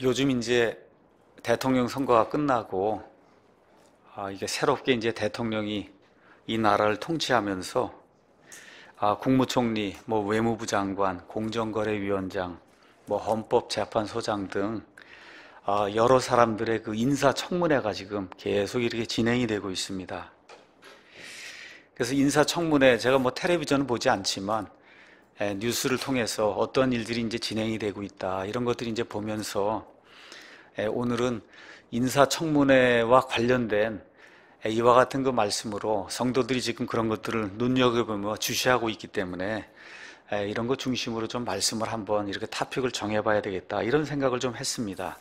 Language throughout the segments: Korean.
요즘 이제 대통령 선거가 끝나고 이게 새롭게 이제 대통령이 이 나라를 통치하면서 국무총리, 뭐 외무부 장관, 공정거래위원장, 뭐 헌법재판소장 등 여러 사람들의 그 인사청문회가 지금 계속 이렇게 진행이 되고 있습니다. 그래서 인사청문회, 제가 뭐 텔레비전은 보지 않지만 뉴스를 통해서 어떤 일들이 이제 진행이 되고 있다, 이런 것들이 이제 보면서 오늘은 인사청문회와 관련된 이와 같은 그 말씀으로 성도들이 지금 그런 것들을 눈여겨보며 주시하고 있기 때문에 이런 것 중심으로 좀 말씀을 한번 이렇게 토픽을 정해봐야 되겠다, 이런 생각을 좀 했습니다.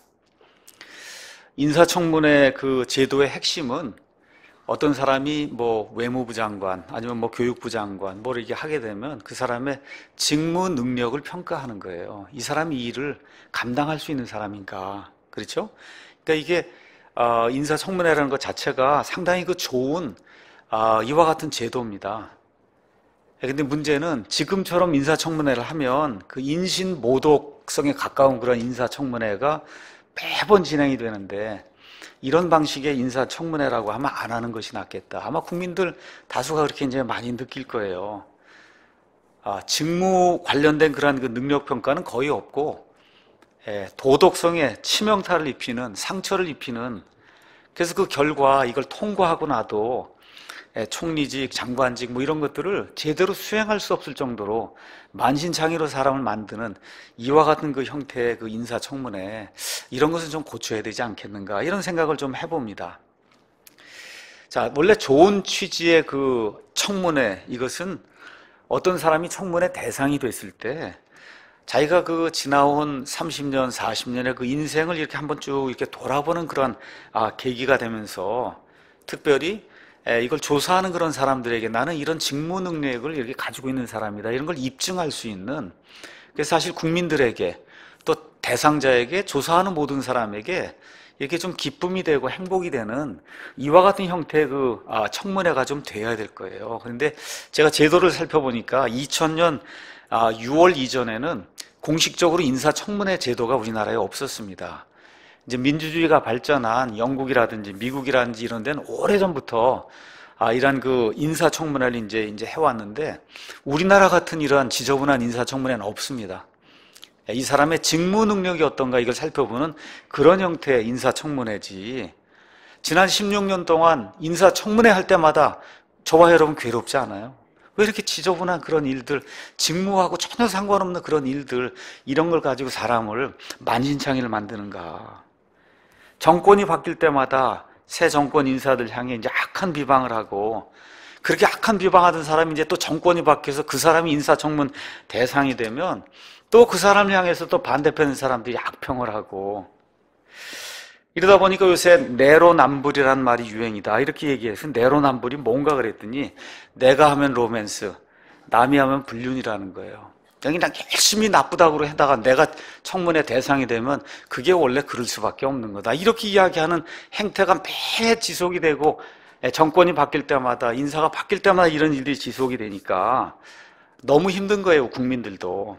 인사청문회 그 제도의 핵심은 어떤 사람이 뭐 외무부 장관 아니면 뭐 교육부 장관 뭐 이렇게 하게 되면 그 사람의 직무 능력을 평가하는 거예요. 이 사람이 이 일을 감당할 수 있는 사람인가, 그렇죠? 그러니까 이게 인사청문회라는 것 자체가 상당히 그 좋은 이와 같은 제도입니다. 근데 문제는 지금처럼 인사청문회를 하면 그 인신모독성에 가까운 그런 인사청문회가 매번 진행이 되는데, 이런 방식의 인사청문회라고 하면 안 하는 것이 낫겠다. 아마 국민들 다수가 그렇게 이제 많이 느낄 거예요. 직무 관련된 그런 그 능력 평가는 거의 없고, 도덕성에 치명타를 입히는, 상처를 입히는, 그래서 그 결과 이걸 통과하고 나도 총리직, 장관직 뭐 이런 것들을 제대로 수행할 수 없을 정도로 만신창이로 사람을 만드는 이와 같은 그 형태의 그 인사청문회, 이런 것은 좀 고쳐야 되지 않겠는가, 이런 생각을 좀 해봅니다. 자, 원래 좋은 취지의 그 청문회, 이것은 어떤 사람이 청문회 대상이 됐을 때 자기가 그 지나온 30년, 40년의 그 인생을 이렇게 한번 쭉 이렇게 돌아보는 그런 계기가 되면서, 특별히 이걸 조사하는 그런 사람들에게 나는 이런 직무 능력을 이렇게 가지고 있는 사람이다, 이런 걸 입증할 수 있는, 그래서 사실 국민들에게 또 대상자에게, 조사하는 모든 사람에게 이렇게 좀 기쁨이 되고 행복이 되는 이와 같은 형태의 그 청문회가 좀 돼야 될 거예요. 그런데 제가 제도를 살펴보니까 2000년 6월 이전에는 공식적으로 인사청문회 제도가 우리나라에 없었습니다. 이제 민주주의가 발전한 영국이라든지 미국이라든지 이런 데는 오래전부터 이러한 그 인사청문회를 이제 해왔는데, 우리나라 같은 이러한 지저분한 인사청문회는 없습니다. 이 사람의 직무 능력이 어떤가, 이걸 살펴보는 그런 형태의 인사청문회지, 지난 16년 동안 인사청문회 할 때마다 저와 여러분 괴롭지 않아요? 왜 이렇게 지저분한 그런 일들, 직무하고 전혀 상관없는 그런 일들, 이런 걸 가지고 사람을 만신창이를 만드는가? 정권이 바뀔 때마다 새 정권 인사들 향해 이제 악한 비방을 하고, 그렇게 악한 비방하던 사람이 이제 또 정권이 바뀌어서 그 사람이 인사청문 대상이 되면 또 그 사람을 향해서 또 반대편 사람들이 악평을 하고, 이러다 보니까 요새 내로남불이라는 말이 유행이다, 이렇게 얘기해서 내로남불이 뭔가 그랬더니 내가 하면 로맨스, 남이 하면 불륜이라는 거예요. 그냥 열심히 나쁘다고 해다가 내가 청문회 대상이 되면 그게 원래 그럴 수밖에 없는 거다, 이렇게 이야기하는 행태가 매 지속이 되고, 정권이 바뀔 때마다, 인사가 바뀔 때마다 이런 일들이 지속이 되니까 너무 힘든 거예요, 국민들도.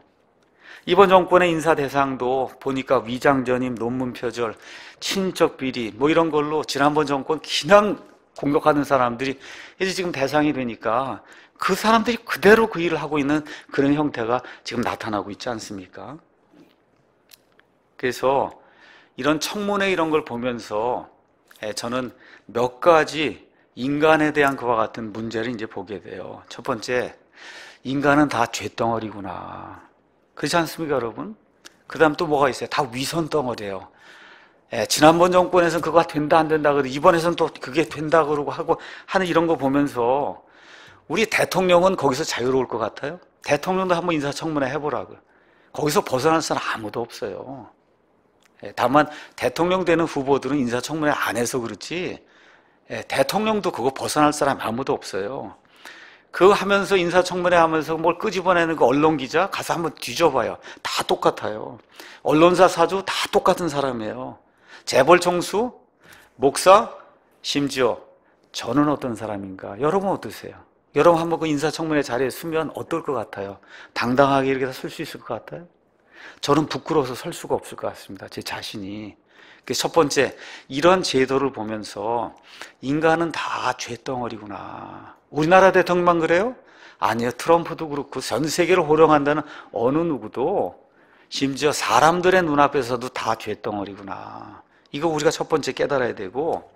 이번 정권의 인사 대상도 보니까 위장전임, 논문 표절, 친인척 비리 뭐 이런 걸로 지난번 정권 그냥 공격하는 사람들이 이제 지금 대상이 되니까 그 사람들이 그대로 그 일을 하고 있는 그런 형태가 지금 나타나고 있지 않습니까? 그래서 이런 청문회 이런 걸 보면서 저는 몇 가지 인간에 대한 그와 같은 문제를 이제 보게 돼요. 첫 번째, 인간은 다 죄덩어리구나. 그렇지 않습니까, 여러분? 그 다음 또 뭐가 있어요? 다 위선 덩어리예요. 지난번 정권에서는 그거 된다 안 된다 그러고, 이번에서는 또 그게 된다 그러고 하고 하는 이런 거 보면서, 우리 대통령은 거기서 자유로울 것 같아요? 대통령도 한번 인사청문회 해보라고요. 거기서 벗어날 사람 아무도 없어요. 다만 대통령 되는 후보들은 인사청문회 안 해서 그렇지, 대통령도 그거 벗어날 사람 아무도 없어요. 그거 하면서, 인사청문회 하면서 뭘 끄집어내는 거, 언론기자 가서 한번 뒤져봐요. 다 똑같아요. 언론사 사주 다 똑같은 사람이에요. 재벌 총수, 목사, 심지어 저는 어떤 사람인가? 여러분 어떠세요? 여러분 한번 그 인사청문회 자리에 서면 어떨 것 같아요? 당당하게 이렇게 설 수 있을 것 같아요? 저는 부끄러워서 설 수가 없을 것 같습니다. 제 자신이. 첫 번째, 이런 제도를 보면서 인간은 다 죄덩어리구나. 우리나라 대통령만 그래요? 아니요. 트럼프도 그렇고 전 세계를 호령한다는 어느 누구도 심지어 사람들의 눈앞에서도 다 죄덩어리구나. 이거 우리가 첫 번째 깨달아야 되고,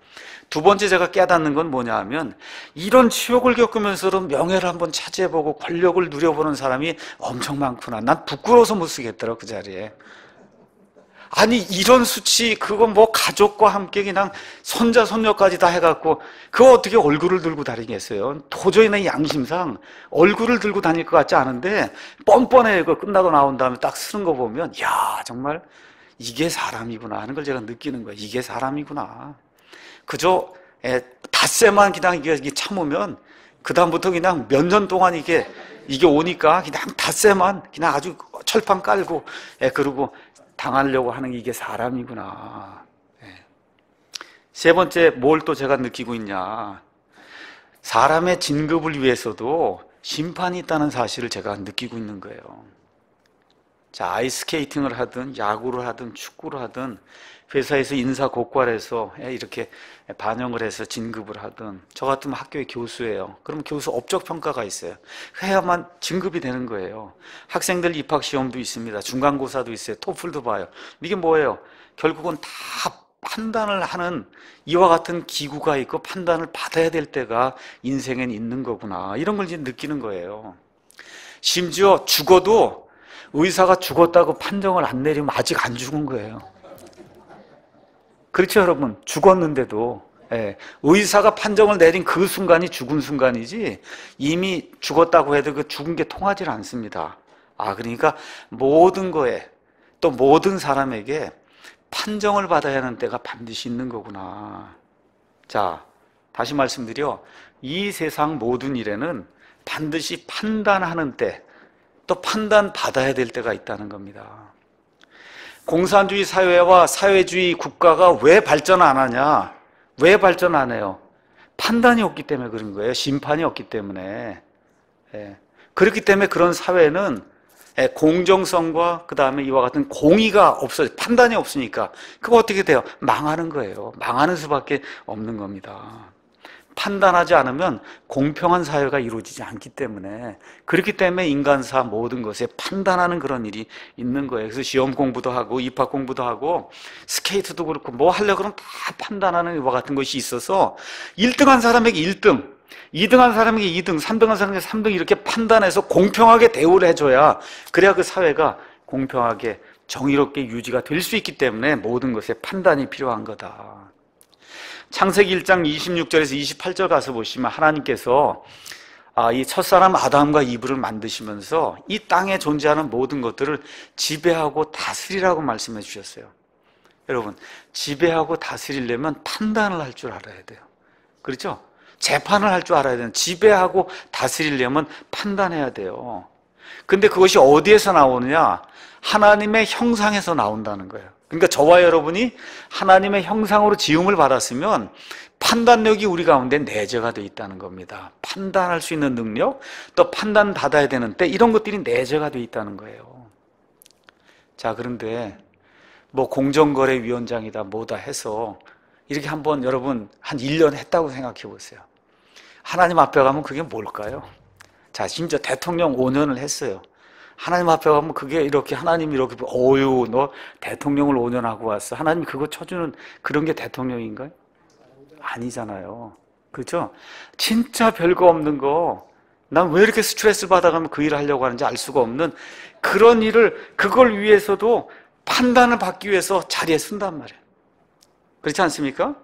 두 번째 제가 깨닫는 건 뭐냐 하면, 이런 치욕을 겪으면서도 명예를 한번 차지해보고 권력을 누려보는 사람이 엄청 많구나. 난 부끄러워서 못 쓰겠더라, 그 자리에. 아니, 이런 수치, 그거 뭐 가족과 함께 그냥 손자, 손녀까지 다 해갖고, 그거 어떻게 얼굴을 들고 다니겠어요? 도저히 내 양심상 얼굴을 들고 다닐 것 같지 않은데, 뻔뻔해. 그거 끝나고 나온 다음에 딱 쓰는 거 보면, 야, 정말 이게 사람이구나 하는 걸 제가 느끼는 거예요. 이게 사람이구나. 그저 닷새만 그냥 이게 참으면, 그다음부터 그냥 몇 년 동안 이게 오니까 그냥 닷새만 그냥 아주 철판 깔고, 그러고 당하려고 하는 게 이게 사람이구나. 세 번째, 뭘 또 제가 느끼고 있냐. 사람의 진급을 위해서도 심판이 있다는 사실을 제가 느끼고 있는 거예요. 자, 아이스케이팅을 하든 야구를 하든 축구를 하든 회사에서 인사 고과해서 이렇게 반영을 해서 진급을 하든, 저 같으면 학교의 교수예요. 그럼 교수 업적 평가가 있어요. 해야만 진급이 되는 거예요. 학생들 입학 시험도 있습니다. 중간고사도 있어요. 토플도 봐요. 이게 뭐예요? 결국은 다 판단을 하는 이와 같은 기구가 있고 판단을 받아야 될 때가 인생엔 있는 거구나. 이런 걸 이제 느끼는 거예요. 심지어 죽어도 의사가 죽었다고 판정을 안 내리면 아직 안 죽은 거예요. 그렇죠, 여러분? 죽었는데도 의사가 판정을 내린 그 순간이 죽은 순간이지, 이미 죽었다고 해도 그 죽은 게 통하지 않습니다. 그러니까 모든 거에, 또 모든 사람에게 판정을 받아야 하는 때가 반드시 있는 거구나. 자, 다시 말씀드려, 이 세상 모든 일에는 반드시 판단하는 때, 또 판단받아야 될 때가 있다는 겁니다. 공산주의 사회와 사회주의 국가가 왜 발전 안 하냐? 왜 발전 안 해요? 판단이 없기 때문에 그런 거예요. 심판이 없기 때문에. 그렇기 때문에 그런 사회는 공정성과 그 다음에 이와 같은 공의가 없어요. 판단이 없으니까. 그거 어떻게 돼요? 망하는 거예요. 망하는 수밖에 없는 겁니다. 판단하지 않으면 공평한 사회가 이루어지지 않기 때문에, 그렇기 때문에 인간사 모든 것에 판단하는 그런 일이 있는 거예요. 그래서 시험 공부도 하고 입학 공부도 하고 스케이트도 그렇고 뭐 하려고 그러면 다 판단하는 이와 같은 것이 있어서 1등한 사람에게 1등, 2등한 사람에게 2등, 3등한 사람에게 3등 이렇게 판단해서 공평하게 대우를 해줘야, 그래야 그 사회가 공평하게 정의롭게 유지가 될 수 있기 때문에 모든 것에 판단이 필요한 거다. 창세기 1장 26절에서 28절 가서 보시면 하나님께서 이 첫사람 아담과 이브를 만드시면서 이 땅에 존재하는 모든 것들을 지배하고 다스리라고 말씀해 주셨어요. 여러분, 지배하고 다스리려면 판단을 할 줄 알아야 돼요. 그렇죠? 재판을 할 줄 알아야 돼요. 지배하고 다스리려면 판단해야 돼요. 근데 그것이 어디에서 나오느냐? 하나님의 형상에서 나온다는 거예요. 그러니까 저와 여러분이 하나님의 형상으로 지음을 받았으면 판단력이 우리 가운데 내재가 되어 있다는 겁니다. 판단할 수 있는 능력, 또 판단받아야 되는 때, 이런 것들이 내재가 되어 있다는 거예요. 자, 그런데 뭐 공정거래위원장이다 뭐다 해서 이렇게 한번 여러분 한 1년 했다고 생각해 보세요. 하나님 앞에 가면 그게 뭘까요? 자, 심지어 대통령 5년을 했어요. 하나님 앞에 가면 그게 이렇게, 하나님이 이렇게, 어유, 너 대통령을 5년 하고 왔어. 하나님 그거 쳐주는 그런 게 대통령인가요? 아니잖아요. 그렇죠? 진짜 별거 없는 거, 난 왜 이렇게 스트레스 받아가면 그 일을 하려고 하는지 알 수가 없는 그런 일을, 그걸 위해서도 판단을 받기 위해서 자리에 쓴단 말이에요. 그렇지 않습니까?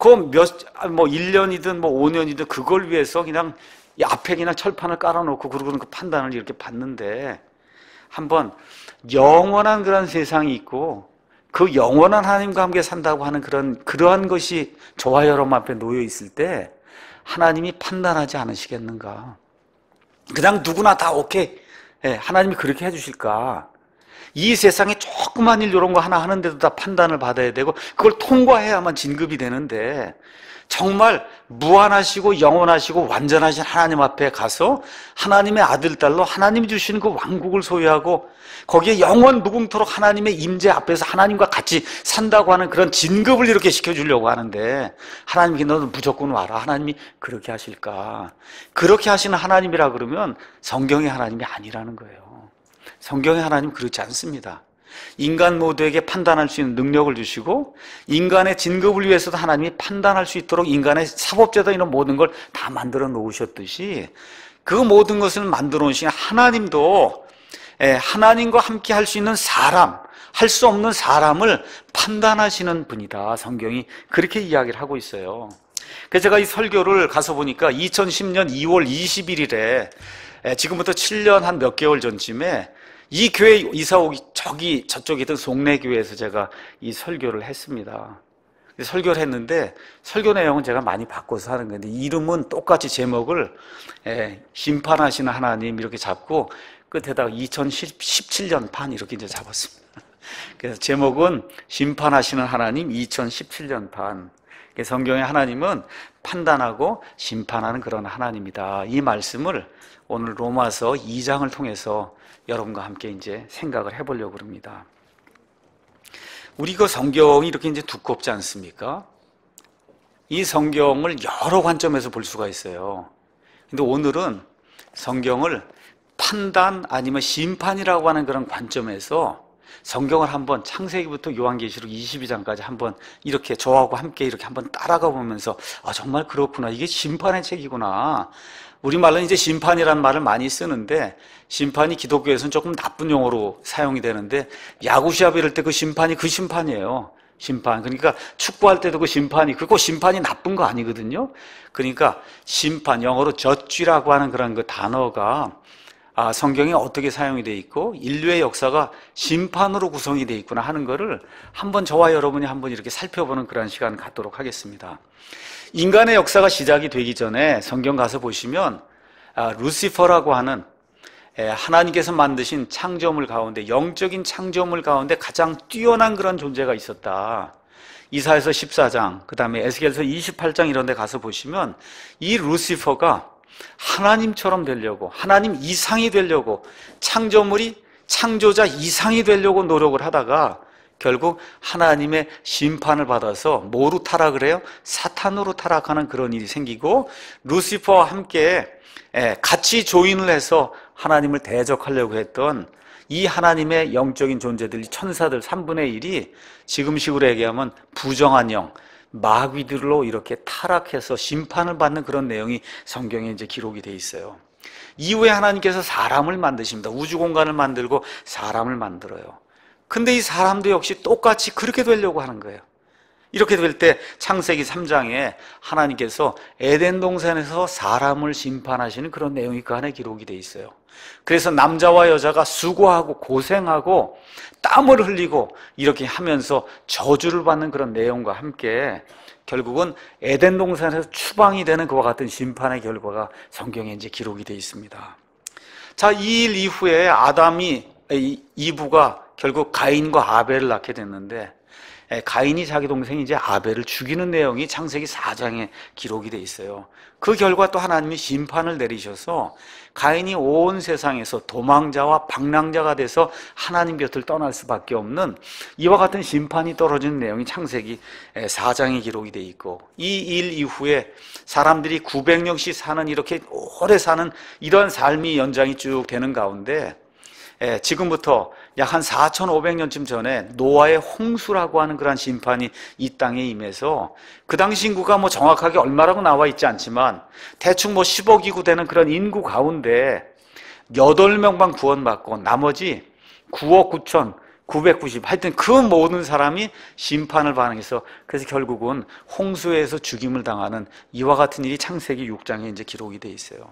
뭐 1년이든 뭐 5년이든 그걸 위해서 그냥 이 앞에 그냥 철판을 깔아놓고 그러고는 그 판단을 이렇게 받는데, 한번 영원한 그런 세상이 있고 그 영원한 하나님과 함께 산다고 하는 그러한 것이 저와 여러분 앞에 놓여 있을 때 하나님이 판단하지 않으시겠는가? 그냥 누구나 다 오케이, 하나님이 그렇게 해주실까? 이 세상에 조그만 일 이런 거 하나 하는데도 다 판단을 받아야 되고 그걸 통과해야만 진급이 되는데 정말 무한하시고 영원하시고 완전하신 하나님 앞에 가서 하나님의 아들, 딸로 하나님이 주신 그 왕국을 소유하고 거기에 영원 무궁토록 하나님의 임재 앞에서 하나님과 같이 산다고 하는 그런 진급을 이렇게 시켜주려고 하는데 하나님께 너는 무조건 와라. 하나님이 그렇게 하실까? 그렇게 하시는 하나님이라 그러면 성경의 하나님이 아니라는 거예요. 성경의 하나님은 그렇지 않습니다. 인간 모두에게 판단할 수 있는 능력을 주시고 인간의 진급을 위해서도 하나님이 판단할 수 있도록 인간의 사법제도 이런 모든 걸 다 만들어 놓으셨듯이 그 모든 것을 만들어 놓으신 하나님도 하나님과 함께 할 수 있는 사람, 할 수 없는 사람을 판단하시는 분이다. 성경이 그렇게 이야기를 하고 있어요. 그래서 제가 이 설교를 가서 보니까 2010년 2월 21일에 지금부터 7년 한 몇 개월 전쯤에 이 교회 이사 오기 저쪽에 있던 송내교회에서 제가 이 설교를 했습니다. 설교를 했는데 설교 내용은 제가 많이 바꿔서 하는 건데 이름은 똑같이 제목을 심판하시는 하나님 이렇게 잡고 끝에다가 2017년 판 이렇게 이제 잡았습니다. 그래서 제목은 심판하시는 하나님 2017년 판. 성경의 하나님은 판단하고 심판하는 그런 하나님이다. 이 말씀을 오늘 로마서 2장을 통해서 여러분과 함께 이제 생각을 해보려고 합니다. 우리 그 성경이 이렇게 이제 두껍지 않습니까? 이 성경을 여러 관점에서 볼 수가 있어요. 근데 오늘은 성경을 판단 아니면 심판이라고 하는 그런 관점에서 성경을 한번 창세기부터 요한계시록 22장까지 한번 이렇게 저하고 함께 이렇게 한번 따라가 보면서 정말 그렇구나. 이게 심판의 책이구나. 우리말로는 이제 심판이라는 말을 많이 쓰는데 심판이 기독교에서는 조금 나쁜 용어로 사용이 되는데 야구 시합 이럴 때 그 심판이 그 심판이에요. 심판. 그러니까 축구할 때도 그 심판이 그거 심판이 나쁜 거 아니거든요. 그러니까 심판, 영어로 judge라고 하는 그런 그 단어가 성경에 어떻게 사용이 되어 있고 인류의 역사가 심판으로 구성이 되어 있구나 하는 거를 한번 저와 여러분이 한번 이렇게 살펴보는 그런 시간을 갖도록 하겠습니다. 인간의 역사가 시작이 되기 전에 성경 가서 보시면 루시퍼라고 하는 하나님께서 만드신 창조물 가운데 영적인 창조물 가운데 가장 뛰어난 그런 존재가 있었다. 이사야서 14장 그 다음에 에스겔서 28장 이런 데 가서 보시면 이 루시퍼가 하나님처럼 되려고 하나님 이상이 되려고 창조물이 창조자 이상이 되려고 노력을 하다가 결국 하나님의 심판을 받아서 뭐로 타락을 해요? 사탄으로 타락하는 그런 일이 생기고 루시퍼와 함께 같이 조인을 해서 하나님을 대적하려고 했던 이 하나님의 영적인 존재들, 천사들 3분의 1이 지금식으로 얘기하면 부정한 영, 마귀들로 이렇게 타락해서 심판을 받는 그런 내용이 성경에 이제 기록이 되어 있어요. 이후에 하나님께서 사람을 만드십니다. 우주 공간을 만들고 사람을 만들어요. 근데 이 사람도 역시 똑같이 그렇게 되려고 하는 거예요. 이렇게 될 때 창세기 3장에 하나님께서 에덴 동산에서 사람을 심판하시는 그런 내용이 그 안에 기록이 되어 있어요. 그래서 남자와 여자가 수고하고 고생하고 땀을 흘리고 이렇게 하면서 저주를 받는 그런 내용과 함께 결국은 에덴 동산에서 추방이 되는 그와 같은 심판의 결과가 성경에 이제 기록이 되어 있습니다. 자, 이 일 이후에 이브가 결국 가인과 아벨을 낳게 됐는데 가인이 자기 동생 이제 아벨을 죽이는 내용이 창세기 4장에 기록이 돼 있어요. 그 결과 또 하나님이 심판을 내리셔서 가인이 온 세상에서 도망자와 방랑자가 돼서 하나님 곁을 떠날 수밖에 없는 이와 같은 심판이 떨어지는 내용이 창세기 4장에 기록이 돼 있고 이 일 이후에 사람들이 900년씩 사는 이렇게 오래 사는 이런 삶이 연장이 쭉 되는 가운데 지금부터 약 한 4,500년쯤 전에 노아의 홍수라고 하는 그런 심판이 이 땅에 임해서 그 당시 인구가 뭐 정확하게 얼마라고 나와 있지 않지만 대충 뭐 10억 이구 되는 그런 인구 가운데 8명만 구원받고 나머지 9억 9천 990 하여튼 그 모든 사람이 심판을 반응해서 그래서 결국은 홍수에서 죽임을 당하는 이와 같은 일이 창세기 6장에 이제 기록이 돼 있어요.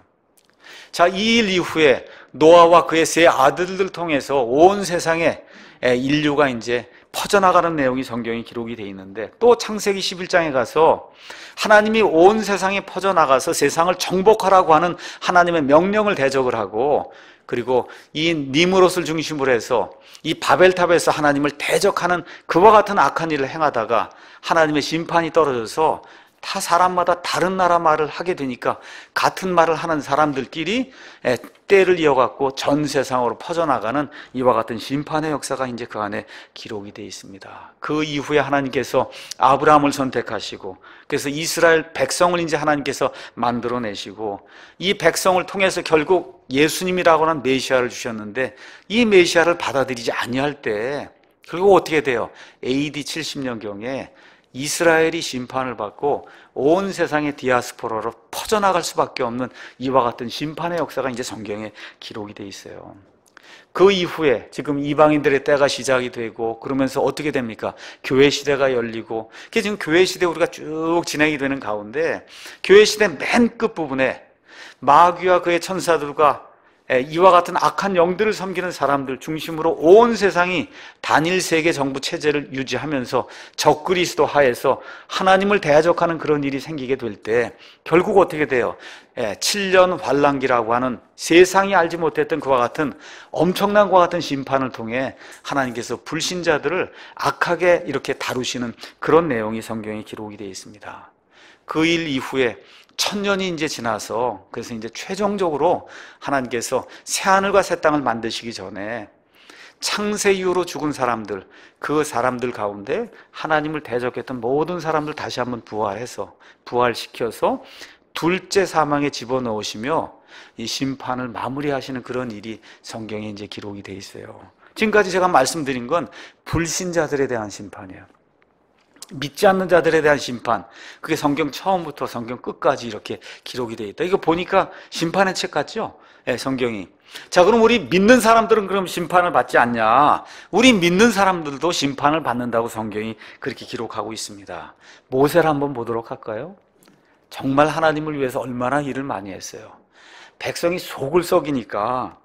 자, 이 일 이후에 노아와 그의 세 아들들 통해서 온 세상에 인류가 이제 퍼져나가는 내용이 성경에 기록이 되어 있는데 또 창세기 11장에 가서 하나님이 온 세상에 퍼져나가서 세상을 정복하라고 하는 하나님의 명령을 대적을 하고 그리고 이 니므롯을 중심으로 해서 이 바벨탑에서 하나님을 대적하는 그와 같은 악한 일을 행하다가 하나님의 심판이 떨어져서 타 사람마다 다른 나라 말을 하게 되니까 같은 말을 하는 사람들끼리 때를 이어갖고 전 세상으로 퍼져나가는 이와 같은 심판의 역사가 이제 그 안에 기록이 되어 있습니다. 그 이후에 하나님께서 아브라함을 선택하시고 그래서 이스라엘 백성을 이제 하나님께서 만들어내시고 이 백성을 통해서 결국 예수님이라고 하는 메시아를 주셨는데 이 메시아를 받아들이지 아니할 때 결국 어떻게 돼요? AD 70년경에 이스라엘이 심판을 받고 온 세상의 디아스포라로 퍼져나갈 수밖에 없는 이와 같은 심판의 역사가 이제 성경에 기록이 돼 있어요. 그 이후에 지금 이방인들의 때가 시작이 되고 그러면서 어떻게 됩니까? 교회 시대가 열리고 그게 지금 교회 시대 우리가 쭉 진행이 되는 가운데 교회 시대 맨 끝부분에 마귀와 그의 천사들과 이와 같은 악한 영들을 섬기는 사람들 중심으로 온 세상이 단일 세계 정부 체제를 유지하면서 적그리스도 하에서 하나님을 대적하는 그런 일이 생기게 될 때 결국 어떻게 돼요? 7년 환란기라고 하는 세상이 알지 못했던 그와 같은 엄청난 그와 같은 심판을 통해 하나님께서 불신자들을 악하게 이렇게 다루시는 그런 내용이 성경에 기록이 되어 있습니다. 그 일 이후에 1000년이 이제 지나서 그래서 이제 최종적으로 하나님께서 새하늘과 새 땅을 만드시기 전에 창세 이후로 죽은 사람들, 그 사람들 가운데 하나님을 대적했던 모든 사람들 다시 한번 부활시켜서 둘째 사망에 집어넣으시며 이 심판을 마무리하시는 그런 일이 성경에 이제 기록이 돼 있어요. 지금까지 제가 말씀드린 건 불신자들에 대한 심판이에요. 믿지 않는 자들에 대한 심판, 그게 성경 처음부터 성경 끝까지 이렇게 기록이 되어 있다. 이거 보니까 심판의 책 같죠? 네, 성경이. 자, 그럼 우리 믿는 사람들은 그럼 심판을 받지 않냐? 우리 믿는 사람들도 심판을 받는다고 성경이 그렇게 기록하고 있습니다. 모세를 한번 보도록 할까요? 정말 하나님을 위해서 얼마나 일을 많이 했어요. 백성이 속을 썩이니까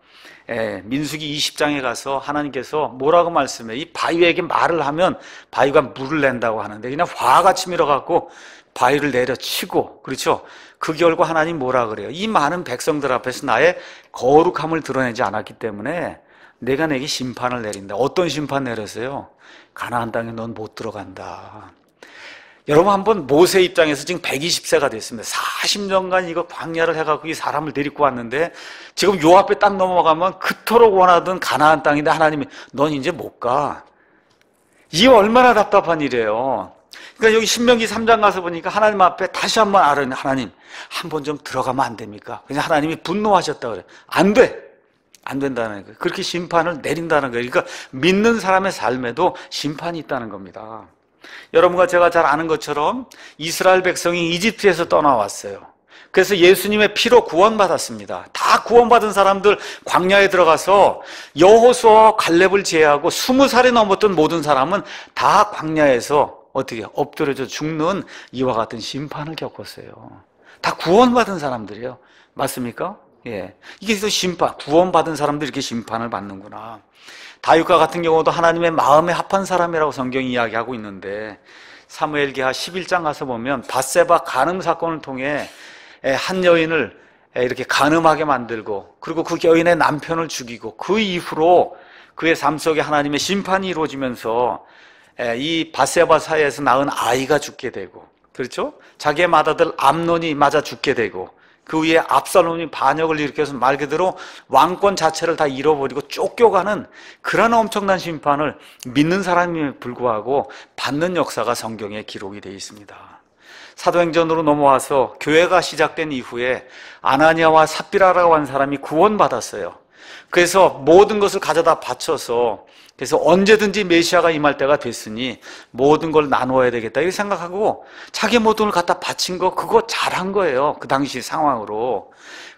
민수기 20장에 가서 하나님께서 뭐라고 말씀해? 이 바위에게 말을 하면 바위가 물을 낸다고 하는데 그냥 화같이 밀어갖고 바위를 내려치고, 그렇죠? 그 결과 하나님 뭐라 그래요? 이 많은 백성들 앞에서 나의 거룩함을 드러내지 않았기 때문에 내가 내게 심판을 내린다. 어떤 심판 내렸어요? 가나안 땅에 넌 못 들어간다. 여러분 한번 모세 입장에서 지금 120세가 됐습니다. 40년간 이거 광야를 해갖고 이 사람을 데리고 왔는데 지금 요 앞에 딱 넘어가면 그토록 원하던 가나안 땅인데 하나님이 넌 이제 못 가. 이게 얼마나 답답한 일이에요. 그러니까 여기 신명기 3장 가서 보니까 하나님 앞에 다시 한번 아뢰는 하나님 한번 좀 들어가면 안 됩니까? 그냥 하나님이 분노하셨다 그래. 안 돼. 안 된다는 거예요. 그렇게 심판을 내린다는 거예요. 그러니까 믿는 사람의 삶에도 심판이 있다는 겁니다. 여러분과 제가 잘 아는 것처럼 이스라엘 백성이 이집트에서 떠나왔어요. 그래서 예수님의 피로 구원받았습니다. 다 구원받은 사람들 광야에 들어가서 여호수아와 갈렙을 제외하고 20살이 넘었던 모든 사람은 다 광야에서 어떻게 엎드려져 죽는 이와 같은 심판을 겪었어요. 다 구원받은 사람들이에요. 맞습니까? 예. 이게 또 심판, 구원받은 사람들이 이렇게 심판을 받는구나. 다윗과 같은 경우도 하나님의 마음에 합한 사람이라고 성경이 이야기하고 있는데 사무엘기하 11장 가서 보면 밧세바 간음 사건을 통해 한 여인을 이렇게 간음하게 만들고 그리고 그 여인의 남편을 죽이고 그 이후로 그의 삶 속에 하나님의 심판이 이루어지면서 이 밧세바 사이에서 낳은 아이가 죽게 되고, 그렇죠? 자기의 맏아들 암논이 맞아 죽게 되고 그 위에 압살롬이 반역을 일으켜서 말 그대로 왕권 자체를 다 잃어버리고 쫓겨가는 그런 엄청난 심판을 믿는 사람임에 불구하고 받는 역사가 성경에 기록이 되어 있습니다. 사도행전으로 넘어와서 교회가 시작된 이후에 아나니아와 삽비라라고 하는 사람이 구원받았어요. 그래서 모든 것을 가져다 바쳐서 그래서 언제든지 메시아가 임할 때가 됐으니 모든 걸 나누어야 되겠다 이렇게 생각하고 자기 모든 걸 갖다 바친 거 그거 잘한 거예요. 그 당시 상황으로.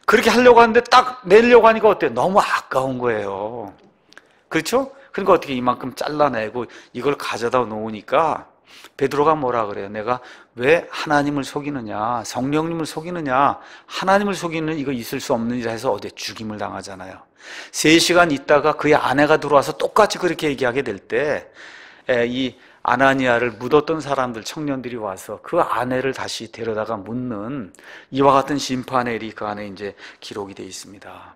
그렇게 하려고 하는데 딱 내려고 하니까 어때요? 너무 아까운 거예요. 그렇죠? 그러니까 어떻게 이만큼 잘라내고 이걸 가져다 놓으니까 베드로가 뭐라 그래요? 내가 왜 하나님을 속이느냐, 성령님을 속이느냐, 하나님을 속이는 이거 있을 수 없는 일이라 해서 어디 죽임을 당하잖아요. 3시간 있다가 그의 아내가 들어와서 똑같이 그렇게 얘기하게 될 때 이 아나니아를 묻었던 사람들, 청년들이 와서 그 아내를 다시 데려다가 묻는 이와 같은 심판의 일이 그 안에 이제 기록이 되어 있습니다.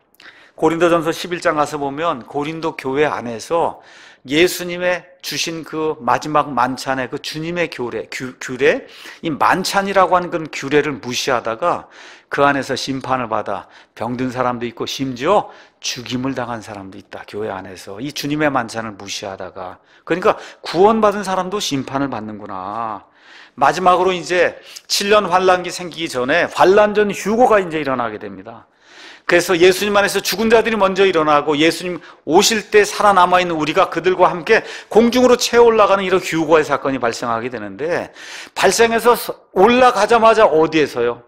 고린도전서 11장 가서 보면 고린도 교회 안에서 예수님의 주신 그 마지막 만찬의 그 주님의 규례, 이 만찬이라고 하는 그런 규례를 무시하다가 그 안에서 심판을 받아 병든 사람도 있고 심지어 죽임을 당한 사람도 있다. 교회 안에서 이 주님의 만찬을 무시하다가. 그러니까 구원받은 사람도 심판을 받는구나. 마지막으로 이제 7년 환란기 생기기 전에 환란전 휴거가 이제 일어나게 됩니다. 그래서 예수님 안에서 죽은 자들이 먼저 일어나고 예수님 오실 때 살아남아있는 우리가 그들과 함께 공중으로 채워 올라가는 이런 휴거의 사건이 발생하게 되는데, 발생해서 올라가자마자 어디에서요?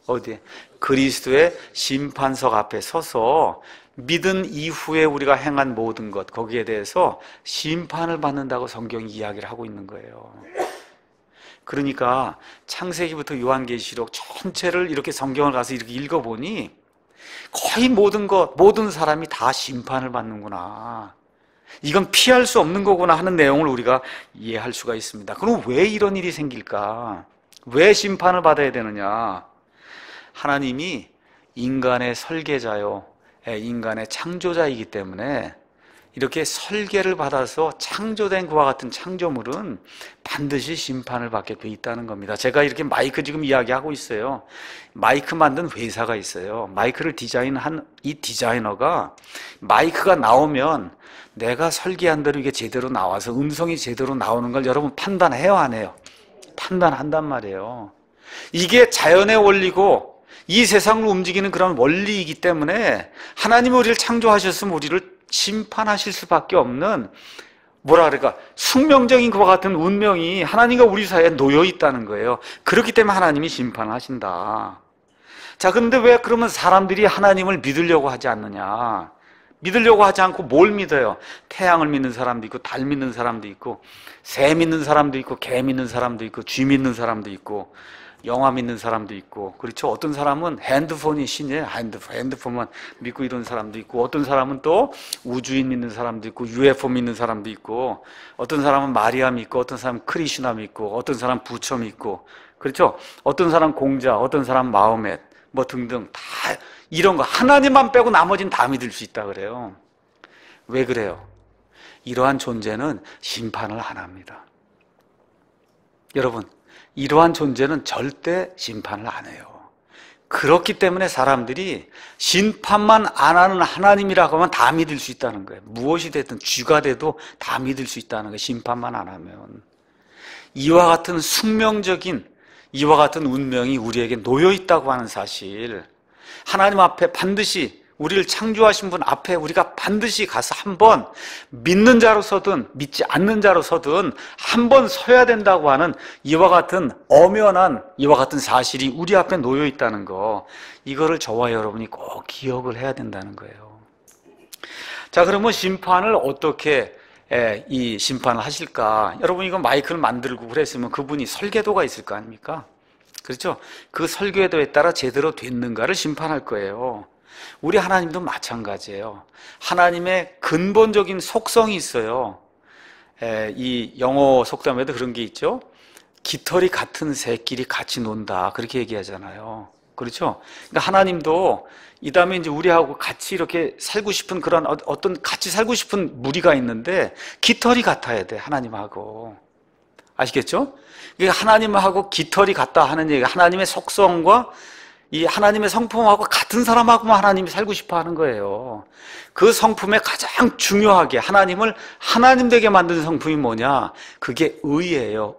어디에? 그리스도의 심판석 앞에 서서 믿은 이후에 우리가 행한 모든 것, 거기에 대해서 심판을 받는다고 성경이 이야기를 하고 있는 거예요. 그러니까 창세기부터 요한계시록 전체를 이렇게 성경을 가서 이렇게 읽어보니 거의 모든 사람이 다 심판을 받는구나. 이건 피할 수 없는 거구나 하는 내용을 우리가 이해할 수가 있습니다. 그럼 왜 이런 일이 생길까? 왜 심판을 받아야 되느냐? 하나님이 인간의 설계자요, 인간의 창조자이기 때문에 이렇게 설계를 받아서 창조된 그와 같은 창조물은 반드시 심판을 받게 돼 있다는 겁니다. 제가 이렇게 마이크 지금 이야기하고 있어요. 마이크 만든 회사가 있어요. 마이크를 디자인한 이 디자이너가 마이크가 나오면 내가 설계한 대로 이게 제대로 나와서 음성이 제대로 나오는 걸 여러분 판단해요, 안 해요? 판단한단 말이에요. 이게 자연의 원리고 이 세상을 움직이는 그런 원리이기 때문에 하나님이 우리를 창조하셨으면 우리를 심판하실 수밖에 없는, 뭐라 그럴까, 숙명적인 그와 같은 운명이 하나님과 우리 사이에 놓여 있다는 거예요. 그렇기 때문에 하나님이 심판을 하신다. 자, 그런데 왜 그러면 사람들이 하나님을 믿으려고 하지 않느냐? 믿으려고 하지 않고 뭘 믿어요? 태양을 믿는 사람도 있고, 달 믿는 사람도 있고, 새 믿는 사람도 있고, 개 믿는 사람도 있고, 쥐 믿는 사람도 있고, 영화 믿는 사람도 있고, 그렇죠? 어떤 사람은 핸드폰이 신이에요. 핸드폰만 믿고 이런 사람도 있고, 어떤 사람은 또 우주인 믿는 사람도 있고, UFO 믿는 사람도 있고, 어떤 사람은 마리아 믿고, 어떤 사람은 크리슈나 믿고, 어떤 사람은 부처 믿고, 그렇죠? 어떤 사람은 공자, 어떤 사람은 마호멧, 뭐 등등 다 이런 거 하나님만 빼고 나머지는 다 믿을 수 있다 그래요. 왜 그래요? 이러한 존재는 심판을 안 합니다. 여러분, 이러한 존재는 절대 심판을 안 해요. 그렇기 때문에 사람들이 심판만 안 하는 하나님이라고 하면 다 믿을 수 있다는 거예요. 무엇이 됐든 쥐가 돼도 다 믿을 수 있다는 거예요. 심판만 안 하면. 이와 같은 숙명적인, 이와 같은 운명이 우리에게 놓여 있다고 하는 사실, 하나님 앞에 반드시, 우리를 창조하신 분 앞에 우리가 반드시 가서 한번 믿는 자로서든 믿지 않는 자로서든 한번 서야 된다고 하는 이와 같은 엄연한, 이와 같은 사실이 우리 앞에 놓여 있다는 거, 이거를 저와 여러분이 꼭 기억을 해야 된다는 거예요. 자, 그러면 심판을 어떻게 이 심판을 하실까? 여러분, 이거 마이크를 만들고 그랬으면 그분이 설계도가 있을 거 아닙니까? 그렇죠? 그 설계도에 따라 제대로 됐는가를 심판할 거예요. 우리 하나님도 마찬가지예요. 하나님의 근본적인 속성이 있어요. 이 영어 속담에도 그런 게 있죠. 깃털이 같은 새끼리 같이 논다, 그렇게 얘기하잖아요. 그렇죠? 그러니까 하나님도 이 다음에 이제 우리하고 같이 이렇게 살고 싶은 그런 어떤 같이 살고 싶은 무리가 있는데 깃털이 같아야 돼, 하나님하고. 아시겠죠? 하나님하고 깃털이 같다 하는 얘기가 하나님의 속성과 이 하나님의 성품하고 같은 사람하고만 하나님이 살고 싶어 하는 거예요. 그 성품에 가장 중요하게 하나님을 하나님 되게 만드는 성품이 뭐냐? 그게 의예요.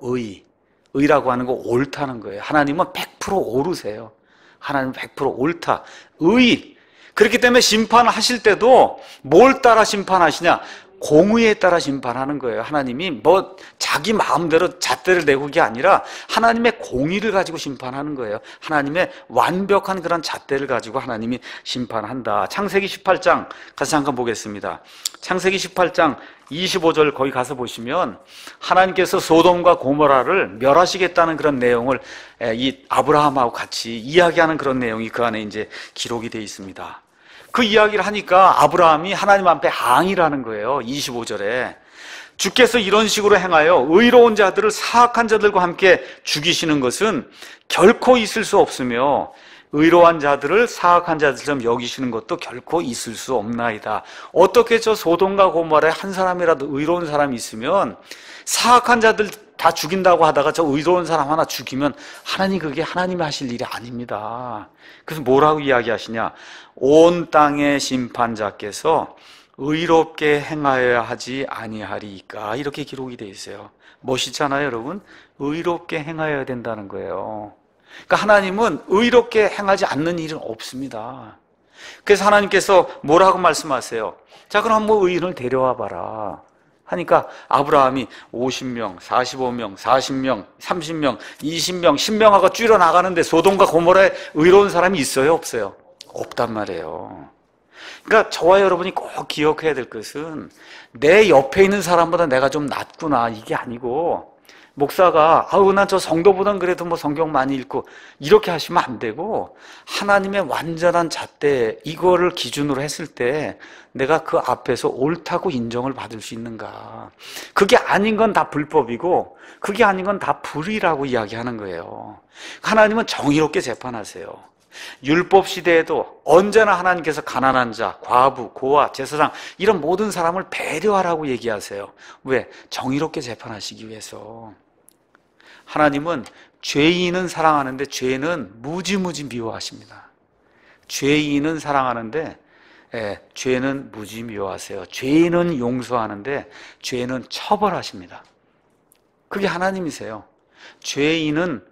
의라고 하는 거 옳다는 거예요. 하나님은 100% 옳으세요. 하나님은 100% 옳다. 의. 그렇기 때문에 심판을 하실 때도 뭘 따라 심판하시냐? 공의에 따라 심판하는 거예요. 하나님이 뭐 자기 마음대로 잣대를 내고 게 아니라 하나님의 공의를 가지고 심판하는 거예요. 하나님의 완벽한 그런 잣대를 가지고 하나님이 심판한다. 창세기 18장 가서 잠깐 보겠습니다. 창세기 18장 25절 거기 가서 보시면 하나님께서 소돔과 고모라를 멸하시겠다는 그런 내용을 이 아브라함하고 같이 이야기하는 그런 내용이 그 안에 이제 기록이 되어 있습니다. 그 이야기를 하니까 아브라함이 하나님 앞에 항의를 하는 거예요. 25절에 주께서 이런 식으로 행하여 의로운 자들을 사악한 자들과 함께 죽이시는 것은 결코 있을 수 없으며 의로운 자들을 사악한 자들처럼 여기시는 것도 결코 있을 수 없나이다. 어떻게 저 소돔과 고모라에 한 사람이라도 의로운 사람이 있으면 사악한 자들 다 죽인다고 하다가 저 의로운 사람 하나 죽이면 그게 하나님이 하실 일이 아닙니다. 그래서 뭐라고 이야기하시냐? 온 땅의 심판자께서 의롭게 행하여야 하지 아니하리이까, 이렇게 기록이 되어 있어요. 멋있잖아요, 여러분. 의롭게 행하여야 된다는 거예요. 그러니까 하나님은 의롭게 행하지 않는 일은 없습니다. 그래서 하나님께서 뭐라고 말씀하세요? 자, 그럼 뭐 의인을 데려와 봐라 하니까 아브라함이 50명, 45명, 40명, 30명, 20명, 10명하고 줄여나가는데 소돔과 고모라에 의로운 사람이 있어요, 없어요? 없단 말이에요. 그러니까 저와 여러분이 꼭 기억해야 될 것은 내 옆에 있는 사람보다 내가 좀 낫구나, 이게 아니고, 목사가 난 저 성도보단 그래도 뭐 성경 많이 읽고 이렇게 하시면 안 되고, 하나님의 완전한 잣대 이거를 기준으로 했을 때 내가 그 앞에서 옳다고 인정을 받을 수 있는가. 그게 아닌 건 다 불법이고 그게 아닌 건 다 불의라고 이야기하는 거예요. 하나님은 정의롭게 재판하세요. 율법 시대에도 언제나 하나님께서 가난한 자, 과부, 고아, 제사장 이런 모든 사람을 배려하라고 얘기하세요. 왜? 정의롭게 재판하시기 위해서. 하나님은 죄인은 사랑하는데 죄는 무지무지 미워하십니다. 죄인은 사랑하는데 죄는 무지 미워하세요. 죄인은 용서하는데 죄는 처벌하십니다. 그게 하나님이세요. 죄인은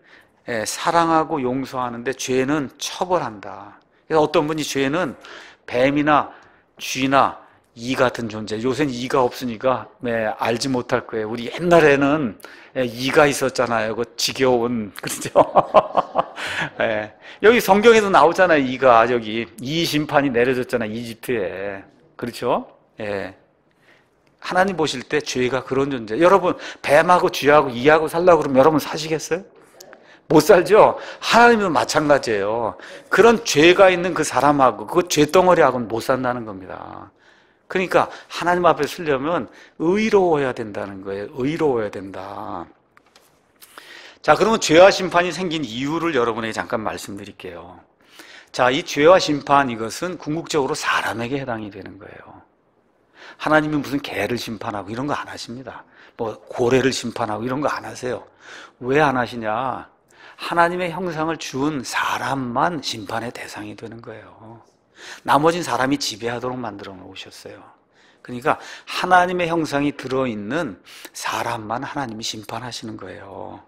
사랑하고 용서하는데 죄는 처벌한다. 그래서 어떤 분이 죄는 뱀이나 쥐나 이 같은 존재, 요새는 이가 없으니까 알지 못할 거예요. 우리 옛날에는 이가 있었잖아요. 그 지겨운, 그렇죠? 여기 성경에도 나오잖아요. 이가, 여기 이 심판이 내려졌잖아요, 이집트에. 그렇죠? 하나님 보실 때 죄가 그런 존재. 여러분, 뱀하고 쥐하고 이하고 살라고 그러면 여러분 사시겠어요? 못 살죠? 하나님도 마찬가지예요. 그런 죄가 있는 그 사람하고 그 죄덩어리하고는 못 산다는 겁니다. 그러니까 하나님 앞에 서려면 의로워야 된다는 거예요. 의로워야 된다. 자, 그러면 죄와 심판이 생긴 이유를 여러분에게 잠깐 말씀드릴게요. 자, 이 죄와 심판, 이것은 궁극적으로 사람에게 해당이 되는 거예요. 하나님이 무슨 개를 심판하고 이런 거 안 하십니다. 뭐 고래를 심판하고 이런 거 안 하세요. 왜 안 하시냐? 하나님의 형상을 준 사람만 심판의 대상이 되는 거예요. 나머진 사람이 지배하도록 만들어 놓으셨어요. 그러니까 하나님의 형상이 들어있는 사람만 하나님이 심판하시는 거예요.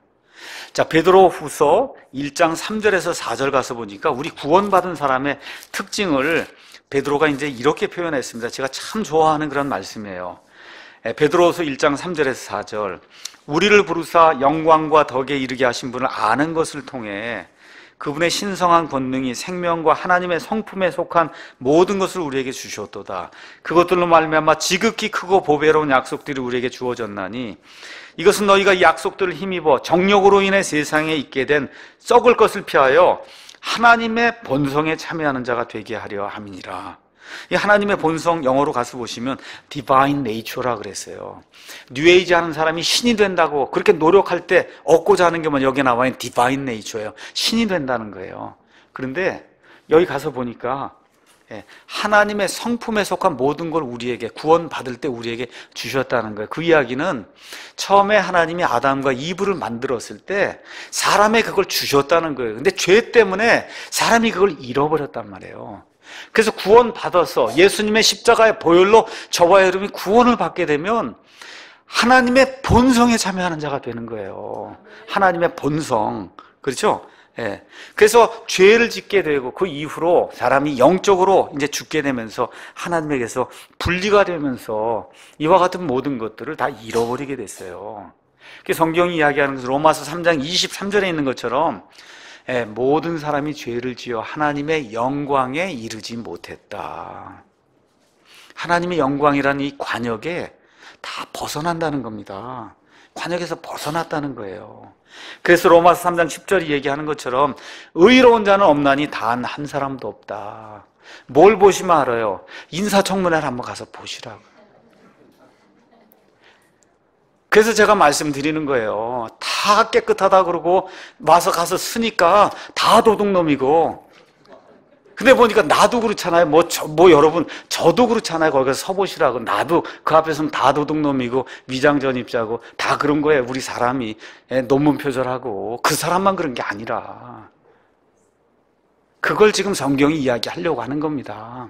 자, 베드로후서 1장 3절에서 4절 가서 보니까 우리 구원받은 사람의 특징을 베드로가 이제 이렇게 표현했습니다. 제가 참 좋아하는 그런 말씀이에요. 베드로후서 1장 3절에서 4절. 우리를 부르사 영광과 덕에 이르게 하신 분을 아는 것을 통해 그분의 신성한 권능이 생명과 하나님의 성품에 속한 모든 것을 우리에게 주셨도다. 그것들로 말미암아 지극히 크고 보배로운 약속들이 우리에게 주어졌나니 이것은 너희가 이 약속들을 힘입어 정력으로 인해 세상에 있게 된 썩을 것을 피하여 하나님의 본성에 참여하는 자가 되게 하려 함이니라. 이 하나님의 본성, 영어로 가서 보시면 divine nature라 그랬어요. 뉴에이지 하는 사람이 신이 된다고 그렇게 노력할 때 얻고자 하는 게 여기 나와 있는 divine nature예요. 신이 된다는 거예요. 그런데 여기 가서 보니까 하나님의 성품에 속한 모든 걸 우리에게 구원받을 때 우리에게 주셨다는 거예요. 그 이야기는 처음에 하나님이 아담과 이브를 만들었을 때 사람에 그걸 주셨다는 거예요. 근데 죄 때문에 사람이 그걸 잃어버렸단 말이에요. 그래서 구원받아서 예수님의 십자가의 보혈로 저와 여러분이 구원을 받게 되면 하나님의 본성에 참여하는 자가 되는 거예요. 하나님의 본성. 그렇죠? 그래서 죄를 짓게 되고 그 이후로 사람이 영적으로 이제 죽게 되면서 하나님에게서 분리가 되면서 이와 같은 모든 것들을 다 잃어버리게 됐어요. 성경이 이야기하는 것은 로마서 3장 23절에 있는 것처럼 모든 사람이 죄를 지어 하나님의 영광에 이르지 못했다. 하나님의 영광이라는 이 관역에 다 벗어난다는 겁니다. 관역에서 벗어났다는 거예요. 그래서 로마서 3장 10절이 얘기하는 것처럼 의로운 자는 없나니 단 한 사람도 없다. 뭘 보시면 알아요? 인사청문회를 한번 가서 보시라고. 그래서 제가 말씀드리는 거예요. 다 깨끗하다 그러고 와서 가서 쓰니까 다 도둑놈이고 근데 보니까 나도 그렇잖아요. 여러분, 저도 그렇잖아요. 거기 가서 서보시라고. 나도 그 앞에서는 다 도둑놈이고, 위장전입자고, 다 그런 거예요. 우리 사람이. 논문 표절하고. 그 사람만 그런 게 아니라. 그걸 지금 성경이 이야기하려고 하는 겁니다.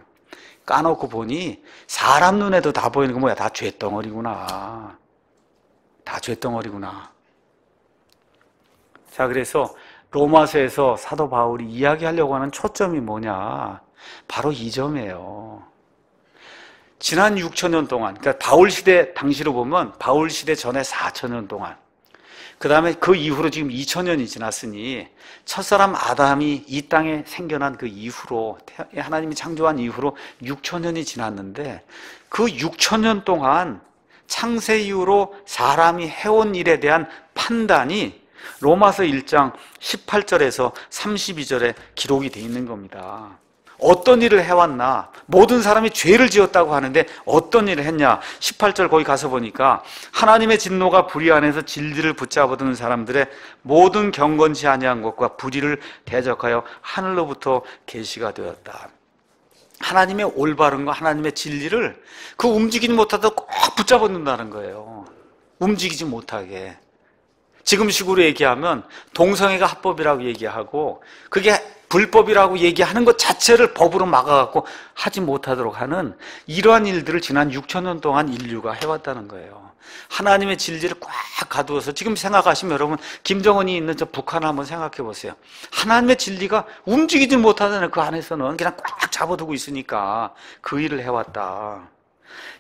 까놓고 보니, 사람 눈에도 다 보이는 거 뭐야? 다 죄덩어리구나. 다 죄덩어리구나. 자, 그래서, 로마서에서 사도 바울이 이야기하려고 하는 초점이 뭐냐? 바로 이 점이에요. 지난 6천년 동안, 그러니까 바울 시대 당시로 보면 바울 시대 전에 4천년 동안, 그 다음에 그 이후로 지금 2000년이 지났으니 첫사람 아담이 이 땅에 생겨난 그 이후로, 하나님이 창조한 이후로 6천년이 지났는데 그 6천년 동안 창세 이후로 사람이 해온 일에 대한 판단이 로마서 1장 18절에서 32절에 기록이 되어 있는 겁니다. 어떤 일을 해왔나? 모든 사람이 죄를 지었다고 하는데 어떤 일을 했냐? 18절 거기 가서 보니까 하나님의 진노가 불의 안에서 진리를 붙잡아두는 사람들의 모든 경건치 아니한 것과 불의를 대적하여 하늘로부터 계시가 되었다. 하나님의 올바른 거, 하나님의 진리를 그 움직이지 못하도록 꼭 붙잡아둔다는 거예요. 움직이지 못하게. 지금식으로 얘기하면 동성애가 합법이라고 얘기하고 그게 불법이라고 얘기하는 것 자체를 법으로 막아갖고 하지 못하도록 하는 이러한 일들을 지난 6천년 동안 인류가 해왔다는 거예요. 하나님의 진리를 꽉 가두어서 지금 생각하시면 여러분 김정은이 있는 저 북한을 한번 생각해 보세요. 하나님의 진리가 움직이지 못하는 그 안에서는 그냥 꽉 잡아두고 있으니까 그 일을 해왔다.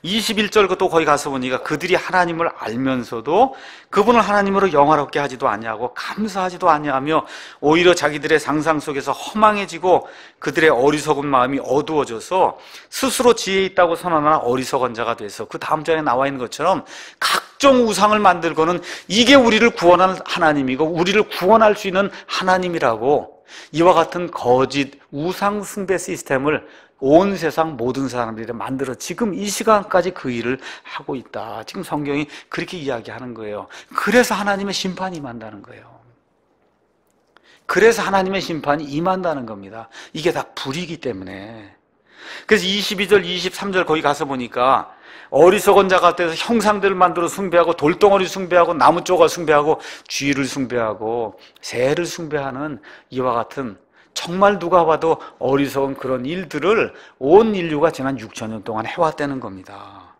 21절 또 거기 가서 보니까 그들이 하나님을 알면서도 그분을 하나님으로 영화롭게 하지도 아니하고 감사하지도 아니하며 오히려 자기들의 상상 속에서 허망해지고 그들의 어리석은 마음이 어두워져서 스스로 지혜 있다고 선언하는 어리석은 자가 돼서 그 다음 장에 나와 있는 것처럼 각종 우상을 만들고는 이게 우리를 구원할 하나님이고 우리를 구원할 수 있는 하나님이라고 이와 같은 거짓 우상 숭배 시스템을 온 세상 모든 사람들이 만들어 지금 이 시간까지 그 일을 하고 있다. 지금 성경이 그렇게 이야기하는 거예요. 그래서 하나님의 심판이 임한다는 거예요. 그래서 하나님의 심판이 임한다는 겁니다. 이게 다 불이기 때문에. 그래서 22절, 23절 거기 가서 보니까 어리석은 자가 돼서 형상들을 만들어 숭배하고 돌덩어리 숭배하고 나무 조각 숭배하고 쥐를 숭배하고 새를 숭배하는 이와 같은 정말 누가 봐도 어리석은 그런 일들을 온 인류가 지난 6천년 동안 해왔다는 겁니다.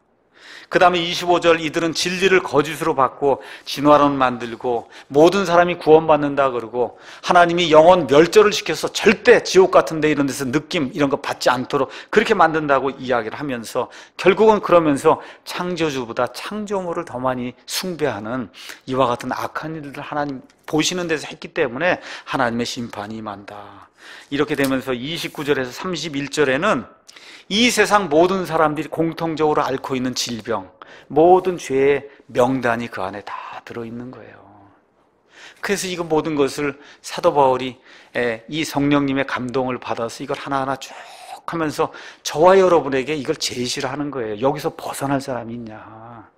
그 다음에 25절 이들은 진리를 거짓으로 받고 진화론 만들고 모든 사람이 구원받는다 그러고 하나님이 영혼 멸절을 시켜서 절대 지옥 같은 데 이런 데서 느낌 이런 거 받지 않도록 그렇게 만든다고 이야기를 하면서 결국은 그러면서 창조주보다 창조물을 더 많이 숭배하는 이와 같은 악한 일들을 하나님 보시는 데서 했기 때문에 하나님의 심판이 임한다. 이렇게 되면서 29절에서 31절에는 이 세상 모든 사람들이 공통적으로 앓고 있는 질병, 모든 죄의 명단이 그 안에 다 들어있는 거예요. 그래서 이거 모든 것을 사도 바울이 이 성령님의 감동을 받아서 이걸 하나하나 쭉 하면서 저와 여러분에게 이걸 제시를 하는 거예요. 여기서 벗어날 사람이 있냐?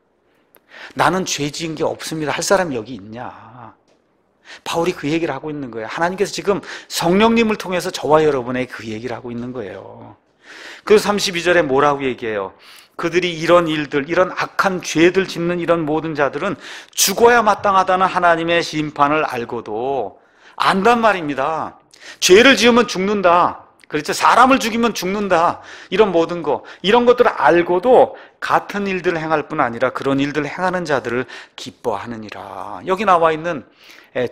나는 죄 지은 게 없습니다. 할 사람이 여기 있냐? 바울이 그 얘기를 하고 있는 거예요. 하나님께서 지금 성령님을 통해서 저와 여러분에게 그 얘기를 하고 있는 거예요. 그래서 32절에 뭐라고 얘기해요? 그들이 이런 일들, 이런 악한 죄들 짓는 이런 모든 자들은 죽어야 마땅하다는 하나님의 심판을 알고도 안단 말입니다. 죄를 지으면 죽는다. 그렇죠? 사람을 죽이면 죽는다. 이런 모든 거, 이런 것들을 알고도 같은 일들을 행할 뿐 아니라 그런 일들을 행하는 자들을 기뻐하느니라. 여기 나와 있는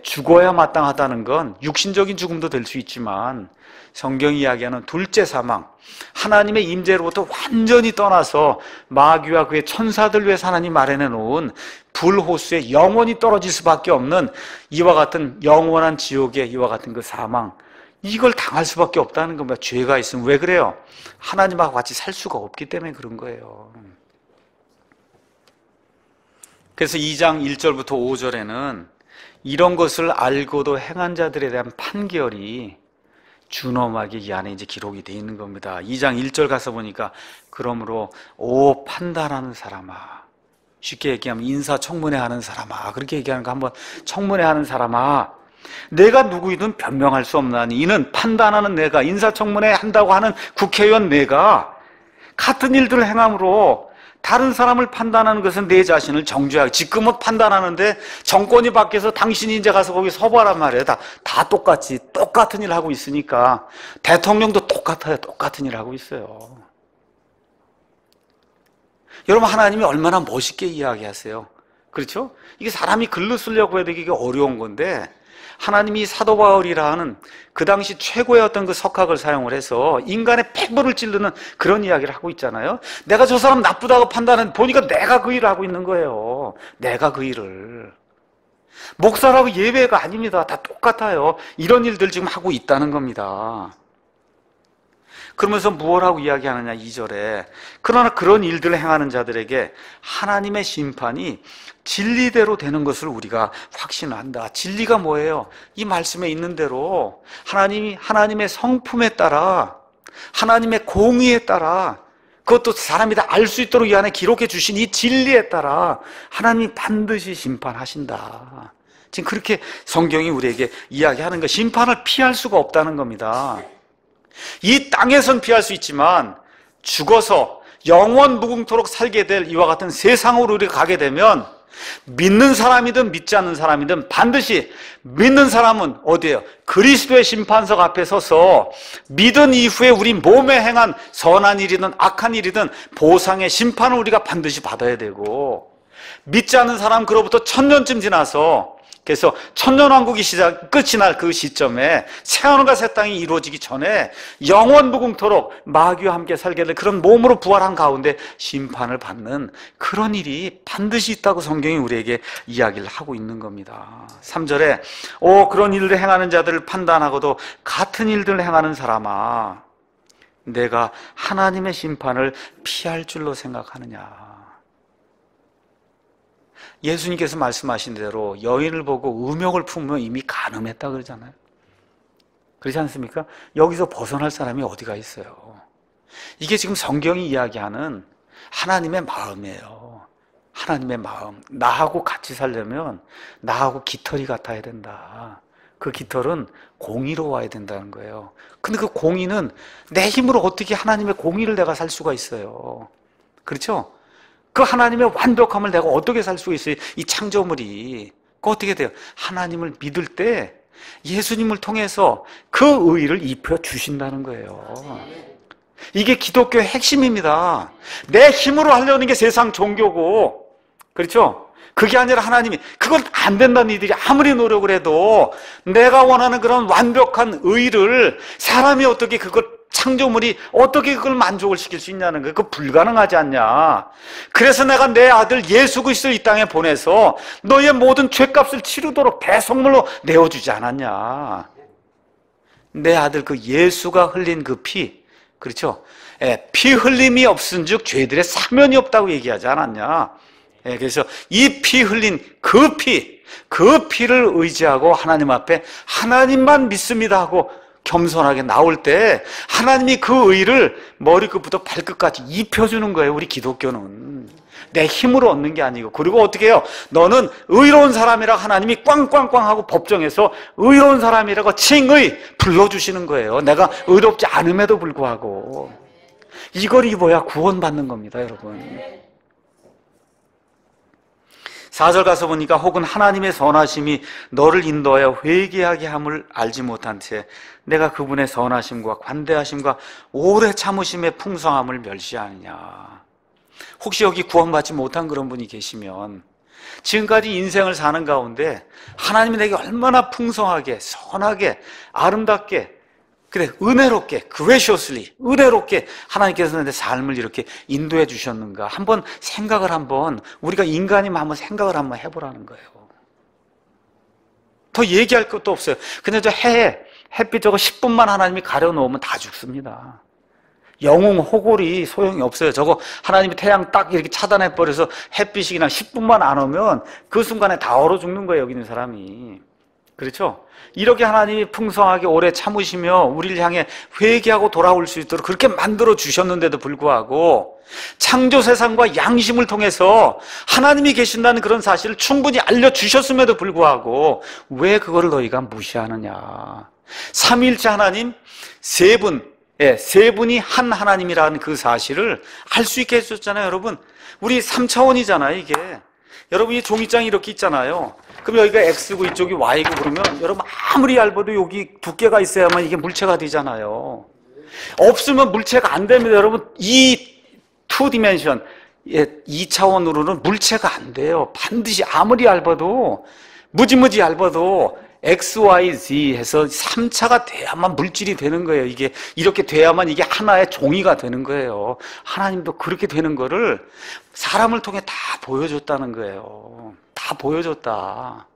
죽어야 마땅하다는 건 육신적인 죽음도 될 수 있지만 성경이 이야기하는 둘째 사망, 하나님의 임재로부터 완전히 떠나서 마귀와 그의 천사들 위해서 하나님 마련해 놓은 불호수에 영원히 떨어질 수밖에 없는 이와 같은 영원한 지옥의 이와 같은 그 사망, 이걸 당할 수밖에 없다는 겁니다. 죄가 있으면. 왜 그래요? 하나님하고 같이 살 수가 없기 때문에 그런 거예요. 그래서 2장 1절부터 5절에는 이런 것을 알고도 행한 자들에 대한 판결이 준엄하게 이 안에 이제 기록이 되어 있는 겁니다. 2장 1절 가서 보니까 그러므로 오 판단하는 사람아, 쉽게 얘기하면 인사청문회 하는 사람아, 그렇게 얘기하는 거 한번 청문회 하는 사람아, 내가 누구이든 변명할 수 없나니 이는 판단하는 내가, 인사청문회 한다고 하는 국회의원 내가 같은 일들을 행함으로 다른 사람을 판단하는 것은 내 자신을 정죄하기. 지금은 판단하는데 정권이 바뀌어서 당신이 이제 가서 거기 서봐란 말이에요. 다 똑같이 똑같은 일 하고 있으니까. 대통령도 똑같아요. 똑같은 일 하고 있어요. 여러분, 하나님이 얼마나 멋있게 이야기하세요. 그렇죠? 이게 사람이 글로 쓰려고 해도 이게 어려운 건데, 하나님이 사도 바울이라는 그 당시 최고의 어떤 그 석학을 사용을 해서 인간의 폐부를 찌르는 그런 이야기를 하고 있잖아요. 내가 저 사람 나쁘다고 판단하는, 보니까 내가 그 일을 하고 있는 거예요. 내가 그 일을. 목사라고 예외가 아닙니다. 다 똑같아요. 이런 일들 지금 하고 있다는 겁니다. 그러면서 무엇 하고 이야기하느냐, 2절에. 그러나 그런 일들을 행하는 자들에게 하나님의 심판이 진리대로 되는 것을 우리가 확신한다. 진리가 뭐예요? 이 말씀에 있는 대로 하나님이 하나님의 성품에 따라, 하나님의 공의에 따라, 그것도 사람이 다 알 수 있도록 이 안에 기록해 주신 이 진리에 따라 하나님이 반드시 심판하신다. 지금 그렇게 성경이 우리에게 이야기하는 거, 심판을 피할 수가 없다는 겁니다. 이 땅에선 피할 수 있지만 죽어서 영원 무궁토록 살게 될 이와 같은 세상으로 우리가 가게 되면, 믿는 사람이든 믿지 않는 사람이든 반드시 믿는 사람은 어디예요? 그리스도의 심판석 앞에 서서 믿은 이후에 우리 몸에 행한 선한 일이든 악한 일이든 보상의 심판을 우리가 반드시 받아야 되고, 믿지 않는 사람 그로부터 1000년쯤 지나서, 그래서 천년왕국이 끝이 날 그 시점에 새하늘과 새 땅이 이루어지기 전에 영원 무궁토록 마귀와 함께 살게 될 그런 몸으로 부활한 가운데 심판을 받는 그런 일이 반드시 있다고 성경이 우리에게 이야기를 하고 있는 겁니다. 3절에 그런 일을 행하는 자들을 판단하고도 같은 일들을 행하는 사람아, 내가 하나님의 심판을 피할 줄로 생각하느냐. 예수님께서 말씀하신 대로 여인을 보고 음욕을 품으면 이미 간음했다 그러잖아요. 그렇지 않습니까? 여기서 벗어날 사람이 어디가 있어요? 이게 지금 성경이 이야기하는 하나님의 마음이에요. 하나님의 마음. 나하고 같이 살려면 나하고 깃털이 같아야 된다. 그 깃털은 공의로워야 된다는 거예요. 근데 그 공의는 내 힘으로 어떻게 하나님의 공의를 내가 살 수가 있어요? 그렇죠? 그 하나님의 완벽함을 내가 어떻게 살 수 있어요? 이 창조물이. 그 어떻게 돼요? 하나님을 믿을 때 예수님을 통해서 그 의의를 입혀주신다는 거예요. 이게 기독교의 핵심입니다. 내 힘으로 하려는 게 세상 종교고, 그렇죠? 그게 아니라 하나님이, 그건 안 된다는 이들이 아무리 노력을 해도 내가 원하는 그런 완벽한 의의를 사람이 어떻게 그걸, 창조물이 어떻게 그걸 만족을 시킬 수 있냐는 거예요. 그거 불가능하지 않냐. 그래서 내가 내 아들 예수 그리스도를 이 땅에 보내서 너의 모든 죄값을 치르도록 대속물로 내어주지 않았냐. 내 아들 그 예수가 흘린 그 피, 그렇죠? 피 흘림이 없은즉 죄들의 사면이 없다고 얘기하지 않았냐. 그래서 이 피 흘린 그 피를 의지하고 하나님 앞에 하나님만 믿습니다 하고 겸손하게 나올 때 하나님이 그 의를 머리끝부터 발끝까지 입혀주는 거예요. 우리 기독교는 내 힘으로 얻는 게 아니고. 그리고 어떻게 해요? 너는 의로운 사람이라 하나님이 꽝꽝꽝 하고 법정에서 의로운 사람이라고 칭의 불러주시는 거예요. 내가 의롭지 않음에도 불구하고. 이걸 입어야 구원받는 겁니다, 여러분. 4절 가서 보니까 혹은 하나님의 선하심이 너를 인도하여 회개하게 함을 알지 못한 채 내가 그분의 선하심과 관대하심과 오래 참으심의 풍성함을 멸시하느냐. 혹시 여기 구원받지 못한 그런 분이 계시면 지금까지 인생을 사는 가운데 하나님이 내게 얼마나 풍성하게 선하게 아름답게 그래 은혜롭게 graciously 은혜롭게 하나님께서 내 삶을 이렇게 인도해 주셨는가 한번 생각을 우리가 인간이면 한번 생각을 한번 해보라는 거예요. 더 얘기할 것도 없어요. 그냥 저 햇빛 저거 10분만 하나님이 가려놓으면 다 죽습니다. 영웅 호골이 소용이 없어요. 저거 하나님이 태양 딱 이렇게 차단해버려서 햇빛이 그냥 10분만 안 오면 그 순간에 다 얼어 죽는 거예요, 여기 있는 사람이. 그렇죠? 이렇게 하나님이 풍성하게 오래 참으시며 우리를 향해 회개하고 돌아올 수 있도록 그렇게 만들어 주셨는데도 불구하고 창조 세상과 양심을 통해서 하나님이 계신다는 그런 사실을 충분히 알려주셨음에도 불구하고 왜 그거를 너희가 무시하느냐. 삼위일체 하나님 세 분이 한 하나님이라는 그 사실을 알 수 있게 해주셨잖아요. 여러분, 우리 3차원이잖아요 이게. 여러분, 이 종이장이 이렇게 있잖아요. 그럼 여기가 X고 이쪽이 Y고 그러면 여러분 아무리 얇아도 여기 두께가 있어야만 이게 물체가 되잖아요. 없으면 물체가 안 됩니다. 여러분, 이 2디멘션, 2차원으로는 물체가 안 돼요. 반드시 아무리 얇아도, 무지무지 얇아도 X, Y, Z 해서 3차가 돼야만 물질이 되는 거예요. 이게 이렇게 돼야만 이게 하나의 종이가 되는 거예요. 하나님도 그렇게 되는 거를 사람을 통해 다 보여줬다는 거예요. 다 보여줬다.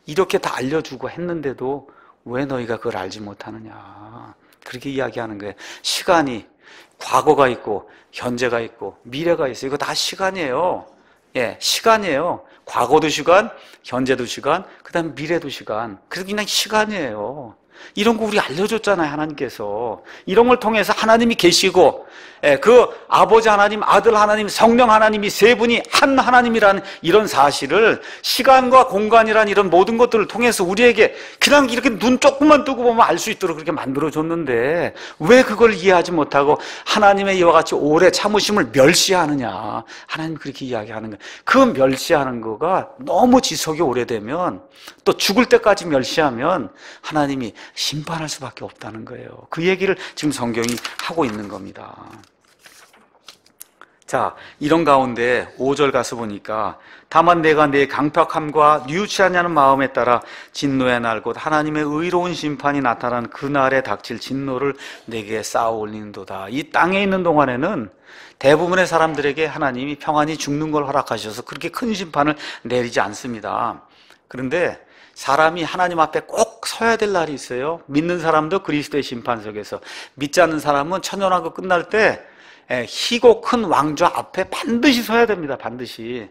이렇게 다 알려주고 했는데도 왜 너희가 그걸 알지 못하느냐. 그렇게 이야기하는 거예요. 시간이 과거가 있고 현재가 있고 미래가 있어요. 이거 다 시간이에요. 시간이에요. 과거도 시간, 현재도 시간, 그 다음에 미래도 시간. 그래서 그냥 시간이에요. 이런 거 우리 알려줬잖아요, 하나님께서. 이런 걸 통해서 하나님이 계시고, 그 아버지 하나님, 아들 하나님, 성령 하나님이 세 분이 한 하나님이라는 이런 사실을 시간과 공간이라는 이런 모든 것들을 통해서 우리에게 그냥 이렇게 눈 조금만 뜨고 보면 알 수 있도록 그렇게 만들어줬는데 왜 그걸 이해하지 못하고 하나님의 이와 같이 오래 참으심을 멸시하느냐. 하나님 그렇게 이야기하는 거예요. 그 멸시하는 거가 너무 지속이 오래되면 또 죽을 때까지 멸시하면 하나님이 심판할 수밖에 없다는 거예요. 그 얘기를 지금 성경이 하고 있는 겁니다. 자, 이런 가운데 5절 가서 보니까 다만 내가 내 강팍함과 뉘우치 않냐는 마음에 따라 진노의 날 곧 하나님의 의로운 심판이 나타난 그날에 닥칠 진노를 내게 쌓아 올리는도다. 이 땅에 있는 동안에는 대부분의 사람들에게 하나님이 평안히 죽는 걸 허락하셔서 그렇게 큰 심판을 내리지 않습니다. 그런데 사람이 하나님 앞에 꼭 서야 될 날이 있어요. 믿는 사람도 그리스도의 심판석에서, 믿지 않는 사람은 천년왕국 끝날 때 희고 큰 왕좌 앞에 반드시 서야 됩니다. 반드시.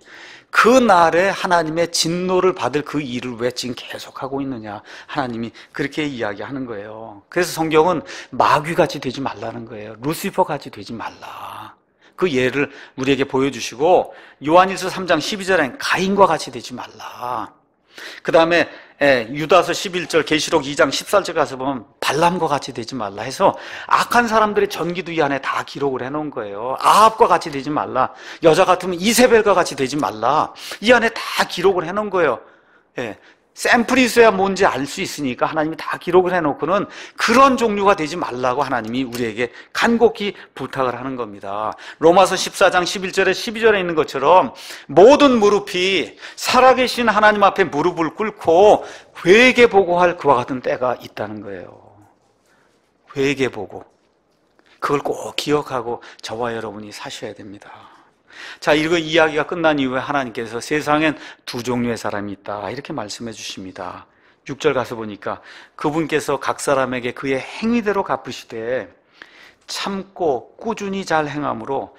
그 날에 하나님의 진노를 받을 그 일을 왜 지금 계속하고 있느냐. 하나님이 그렇게 이야기하는 거예요. 그래서 성경은 마귀같이 되지 말라는 거예요. 루시퍼같이 되지 말라. 그 예를 우리에게 보여주시고, 요한일서 3장 12절엔 가인과 같이 되지 말라. 그 다음에 유다서 11절, 계시록 2장 14절 가서 보면 발람과 같이 되지 말라 해서 악한 사람들의 전기도 이 안에 다 기록을 해놓은 거예요. 아합과 같이 되지 말라. 여자 같으면 이세벨과 같이 되지 말라. 이 안에 다 기록을 해놓은 거예요. 샘플이 있어야 뭔지 알 수 있으니까 하나님이 다 기록을 해놓고는 그런 종류가 되지 말라고 하나님이 우리에게 간곡히 부탁을 하는 겁니다. 로마서 14장 11절에 12절에 있는 것처럼 모든 무릎이 살아계신 하나님 앞에 무릎을 꿇고 회개보고할 그와 같은 때가 있다는 거예요. 회개보고. 그걸 꼭 기억하고 저와 여러분이 사셔야 됩니다. 자, 이거 이야기가 끝난 이후에 하나님께서 세상엔 두 종류의 사람이 있다 이렇게 말씀해 주십니다. 6절 가서 보니까 그분께서 각 사람에게 그의 행위대로 갚으시되 참고 꾸준히 잘 행함으로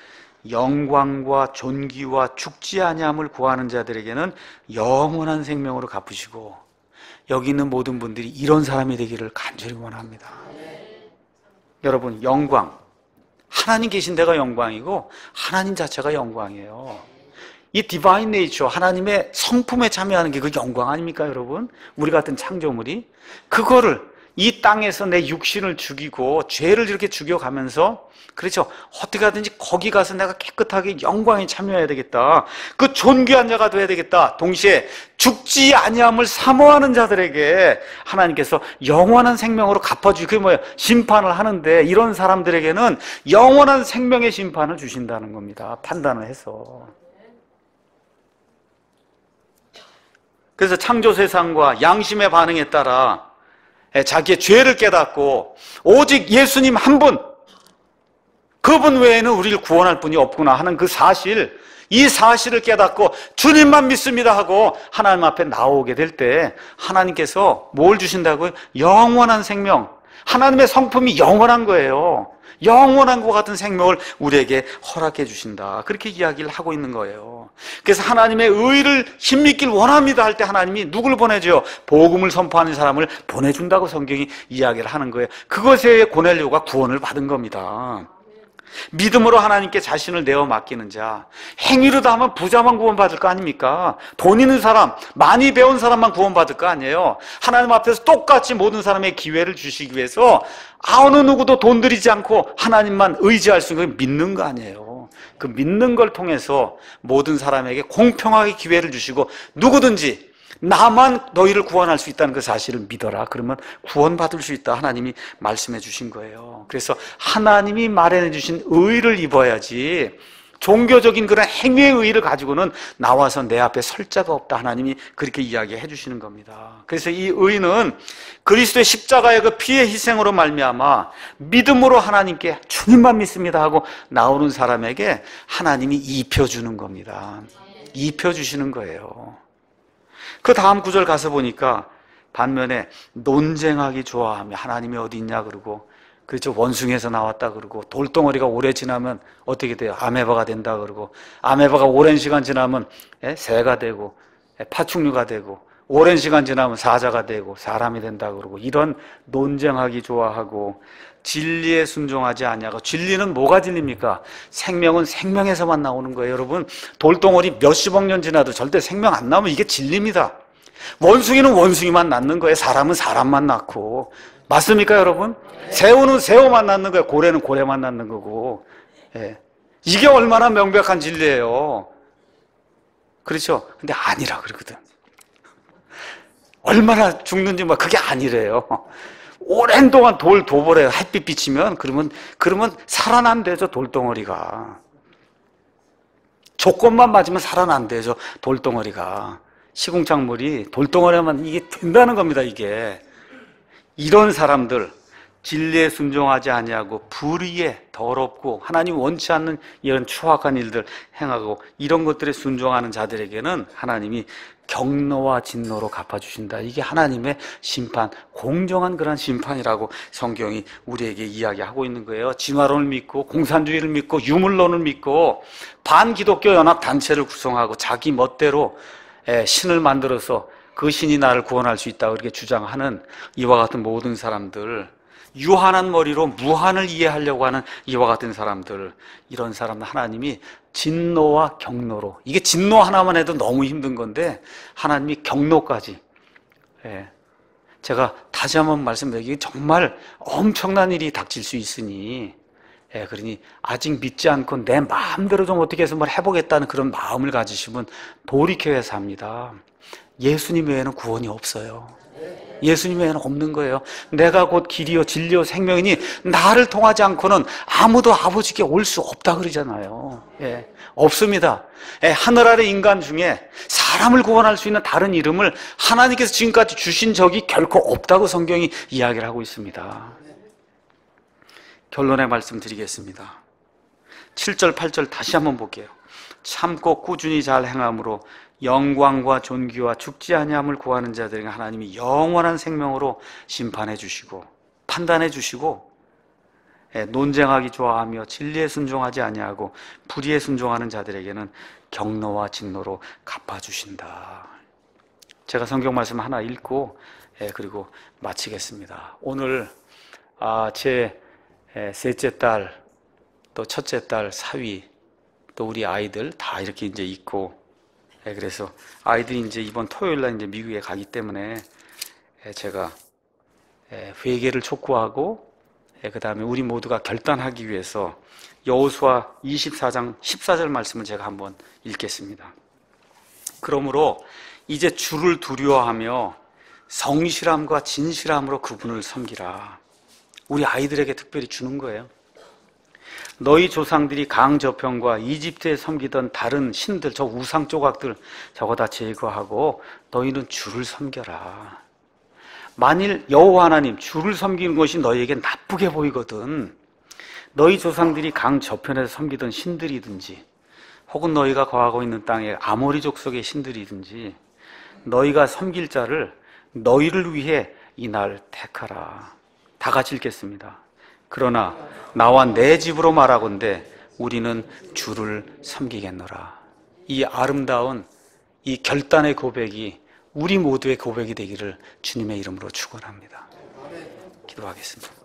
영광과 존귀와 죽지 아니함을 구하는 자들에게는 영원한 생명으로 갚으시고, 여기 있는 모든 분들이 이런 사람이 되기를 간절히 원합니다. 여러분, 영광, 하나님 계신 데가 영광이고 하나님 자체가 영광이에요. 이 디바인 네이처, 하나님의 성품에 참여하는 게 그 영광 아닙니까, 여러분? 우리 같은 창조물이 그거를 이 땅에서 내 육신을 죽이고 죄를 이렇게 죽여가면서, 그렇죠, 어떻게 하든지 거기 가서 내가 깨끗하게 영광에 참여해야 되겠다, 그 존귀한 자가 돼야 되겠다. 동시에 죽지 아니함을 사모하는 자들에게 하나님께서 영원한 생명으로 갚아주고, 그게 뭐예요? 심판을 하는데 이런 사람들에게는 영원한 생명의 심판을 주신다는 겁니다. 판단을 해서. 그래서 창조 세상과 양심의 반응에 따라 자기의 죄를 깨닫고 오직 예수님 한 분, 그분 외에는 우리를 구원할 분이 없구나 하는 그 사실, 이 사실을 깨닫고 주님만 믿습니다 하고 하나님 앞에 나오게 될 때 하나님께서 뭘 주신다고요? 영원한 생명. 하나님의 성품이 영원한 거예요. 영원한 것 같은 생명을 우리에게 허락해 주신다. 그렇게 이야기를 하고 있는 거예요. 그래서 하나님의 의를 힘입길 원합니다 할 때 하나님이 누굴 보내줘요? 복음을 선포하는 사람을 보내준다고 성경이 이야기를 하는 거예요. 그것에 고넬료가 구원을 받은 겁니다. 믿음으로 하나님께 자신을 내어 맡기는 자, 행위로도 하면 부자만 구원받을 거 아닙니까? 돈 있는 사람, 많이 배운 사람만 구원받을 거 아니에요. 하나님 앞에서 똑같이 모든 사람의 기회를 주시기 위해서 어느 누구도 돈 들이지 않고 하나님만 의지할 수 있는 걸 믿는 거 아니에요. 그 믿는 걸 통해서 모든 사람에게 공평하게 기회를 주시고 누구든지 나만 너희를 구원할 수 있다는 그 사실을 믿어라. 그러면 구원받을 수 있다. 하나님이 말씀해 주신 거예요. 그래서 하나님이 마련해 주신 의를 입어야지 종교적인 그런 행위의 의를 가지고는 나와서 내 앞에 설 자가 없다. 하나님이 그렇게 이야기해 주시는 겁니다. 그래서 이 의는 그리스도의 십자가의 그 피의 희생으로 말미암아 믿음으로 하나님께 주님만 믿습니다 하고 나오는 사람에게 하나님이 입혀주는 겁니다. 입혀주시는 거예요. 그 다음 구절 가서 보니까 반면에 논쟁하기 좋아하며 하나님이 어디 있냐 그러고, 그렇죠, 원숭이에서 나왔다 그러고, 돌덩어리가 오래 지나면 어떻게 돼요? 아메바가 된다 그러고, 아메바가 오랜 시간 지나면 새가 되고, 파충류가 되고, 오랜 시간 지나면 사자가 되고 사람이 된다 그러고, 이런 논쟁하기 좋아하고 진리에 순종하지 아니하고. 진리는 뭐가 진리입니까? 생명은 생명에서만 나오는 거예요. 여러분, 돌덩어리 몇십억 년 지나도 절대 생명 안 나오면 이게 진리입니다. 원숭이는 원숭이만 낳는 거예요. 사람은 사람만 낳고. 맞습니까 여러분? 새우는 새우만 낳는 거예요. 고래는 고래만 낳는 거고. 예. 이게 얼마나 명백한 진리예요. 그렇죠? 근데 아니라 그러거든. 얼마나 죽는지 막 그게 아니래요. 오랜 동안 도벌에 햇빛 비치면 그러면 살아난대죠. 돌덩어리가 조건만 맞으면 살아난대죠. 돌덩어리가 시궁창물이 돌덩어리만 이게 된다는 겁니다. 이게 이런 사람들, 진리에 순종하지 아니하고 불의에 더럽고 하나님 원치 않는 이런 추악한 일들 행하고 이런 것들에 순종하는 자들에게는 하나님이 경노와 진노로 갚아주신다. 이게 하나님의 심판, 공정한 그런 심판이라고 성경이 우리에게 이야기하고 있는 거예요. 진화론을 믿고 공산주의를 믿고 유물론을 믿고 반기독교 연합단체를 구성하고 자기 멋대로 신을 만들어서 그 신이 나를 구원할 수 있다고 이렇게 주장하는 이와 같은 모든 사람들, 유한한 머리로 무한을 이해하려고 하는 이와 같은 사람들, 이런 사람들 하나님이 진노와 경노로, 이게 진노 하나만 해도 너무 힘든 건데 하나님이 경노까지, 제가 다시 한번 말씀드리기 정말 엄청난 일이 닥칠 수 있으니, 그러니 아직 믿지 않고 내 마음대로 좀 어떻게 해서 뭘 해보겠다는 그런 마음을 가지시면 돌이켜야 합니다. 예수님 외에는 구원이 없어요. 예수님 외에는 없는 거예요. 내가 곧 길이요 진리요 생명이니 나를 통하지 않고는 아무도 아버지께 올 수 없다 그러잖아요. 없습니다. 하늘 아래 인간 중에 사람을 구원할 수 있는 다른 이름을 하나님께서 지금까지 주신 적이 결코 없다고 성경이 이야기를 하고 있습니다. 결론의 말씀 드리겠습니다. 7절 8절 다시 한번 볼게요. 참고 꾸준히 잘 행함으로 영광과 존귀와 죽지 아니함을 구하는 자들에게 하나님이 영원한 생명으로 심판해 주시고 판단해 주시고, 논쟁하기 좋아하며 진리에 순종하지 아니하고 불의에 순종하는 자들에게는 경노와 진노로 갚아주신다. 제가 성경 말씀 하나 읽고 그리고 마치겠습니다. 오늘 제 셋째 딸, 또 첫째 딸 사위, 또 우리 아이들 다 이렇게 이제 있고, 그래서 아이들이 이제 이번 토요일 날 이제 미국에 가기 때문에 제가 회개를 촉구하고, 그 다음에 우리 모두가 결단하기 위해서 여호수아 24장 14절 말씀을 제가 한번 읽겠습니다. 그러므로 이제 주를 두려워하며 성실함과 진실함으로 그분을 섬기라. 우리 아이들에게 특별히 주는 거예요. 너희 조상들이 강 저편과 이집트에 섬기던 다른 신들, 저 우상 조각들 저거 다 제거하고 너희는 주를 섬겨라. 만일 여호와 하나님 주를 섬기는 것이 너희에게 나쁘게 보이거든, 너희 조상들이 강 저편에서 섬기던 신들이든지 혹은 너희가 거하고 있는 땅의 아모리 족속의 신들이든지 너희가 섬길 자를 너희를 위해 이날 택하라. 다 같이 읽겠습니다. 그러나 나와 내 집으로 말하건대 우리는 주를 섬기겠노라. 이 아름다운 이 결단의 고백이 우리 모두의 고백이 되기를 주님의 이름으로 축원합니다. 기도하겠습니다.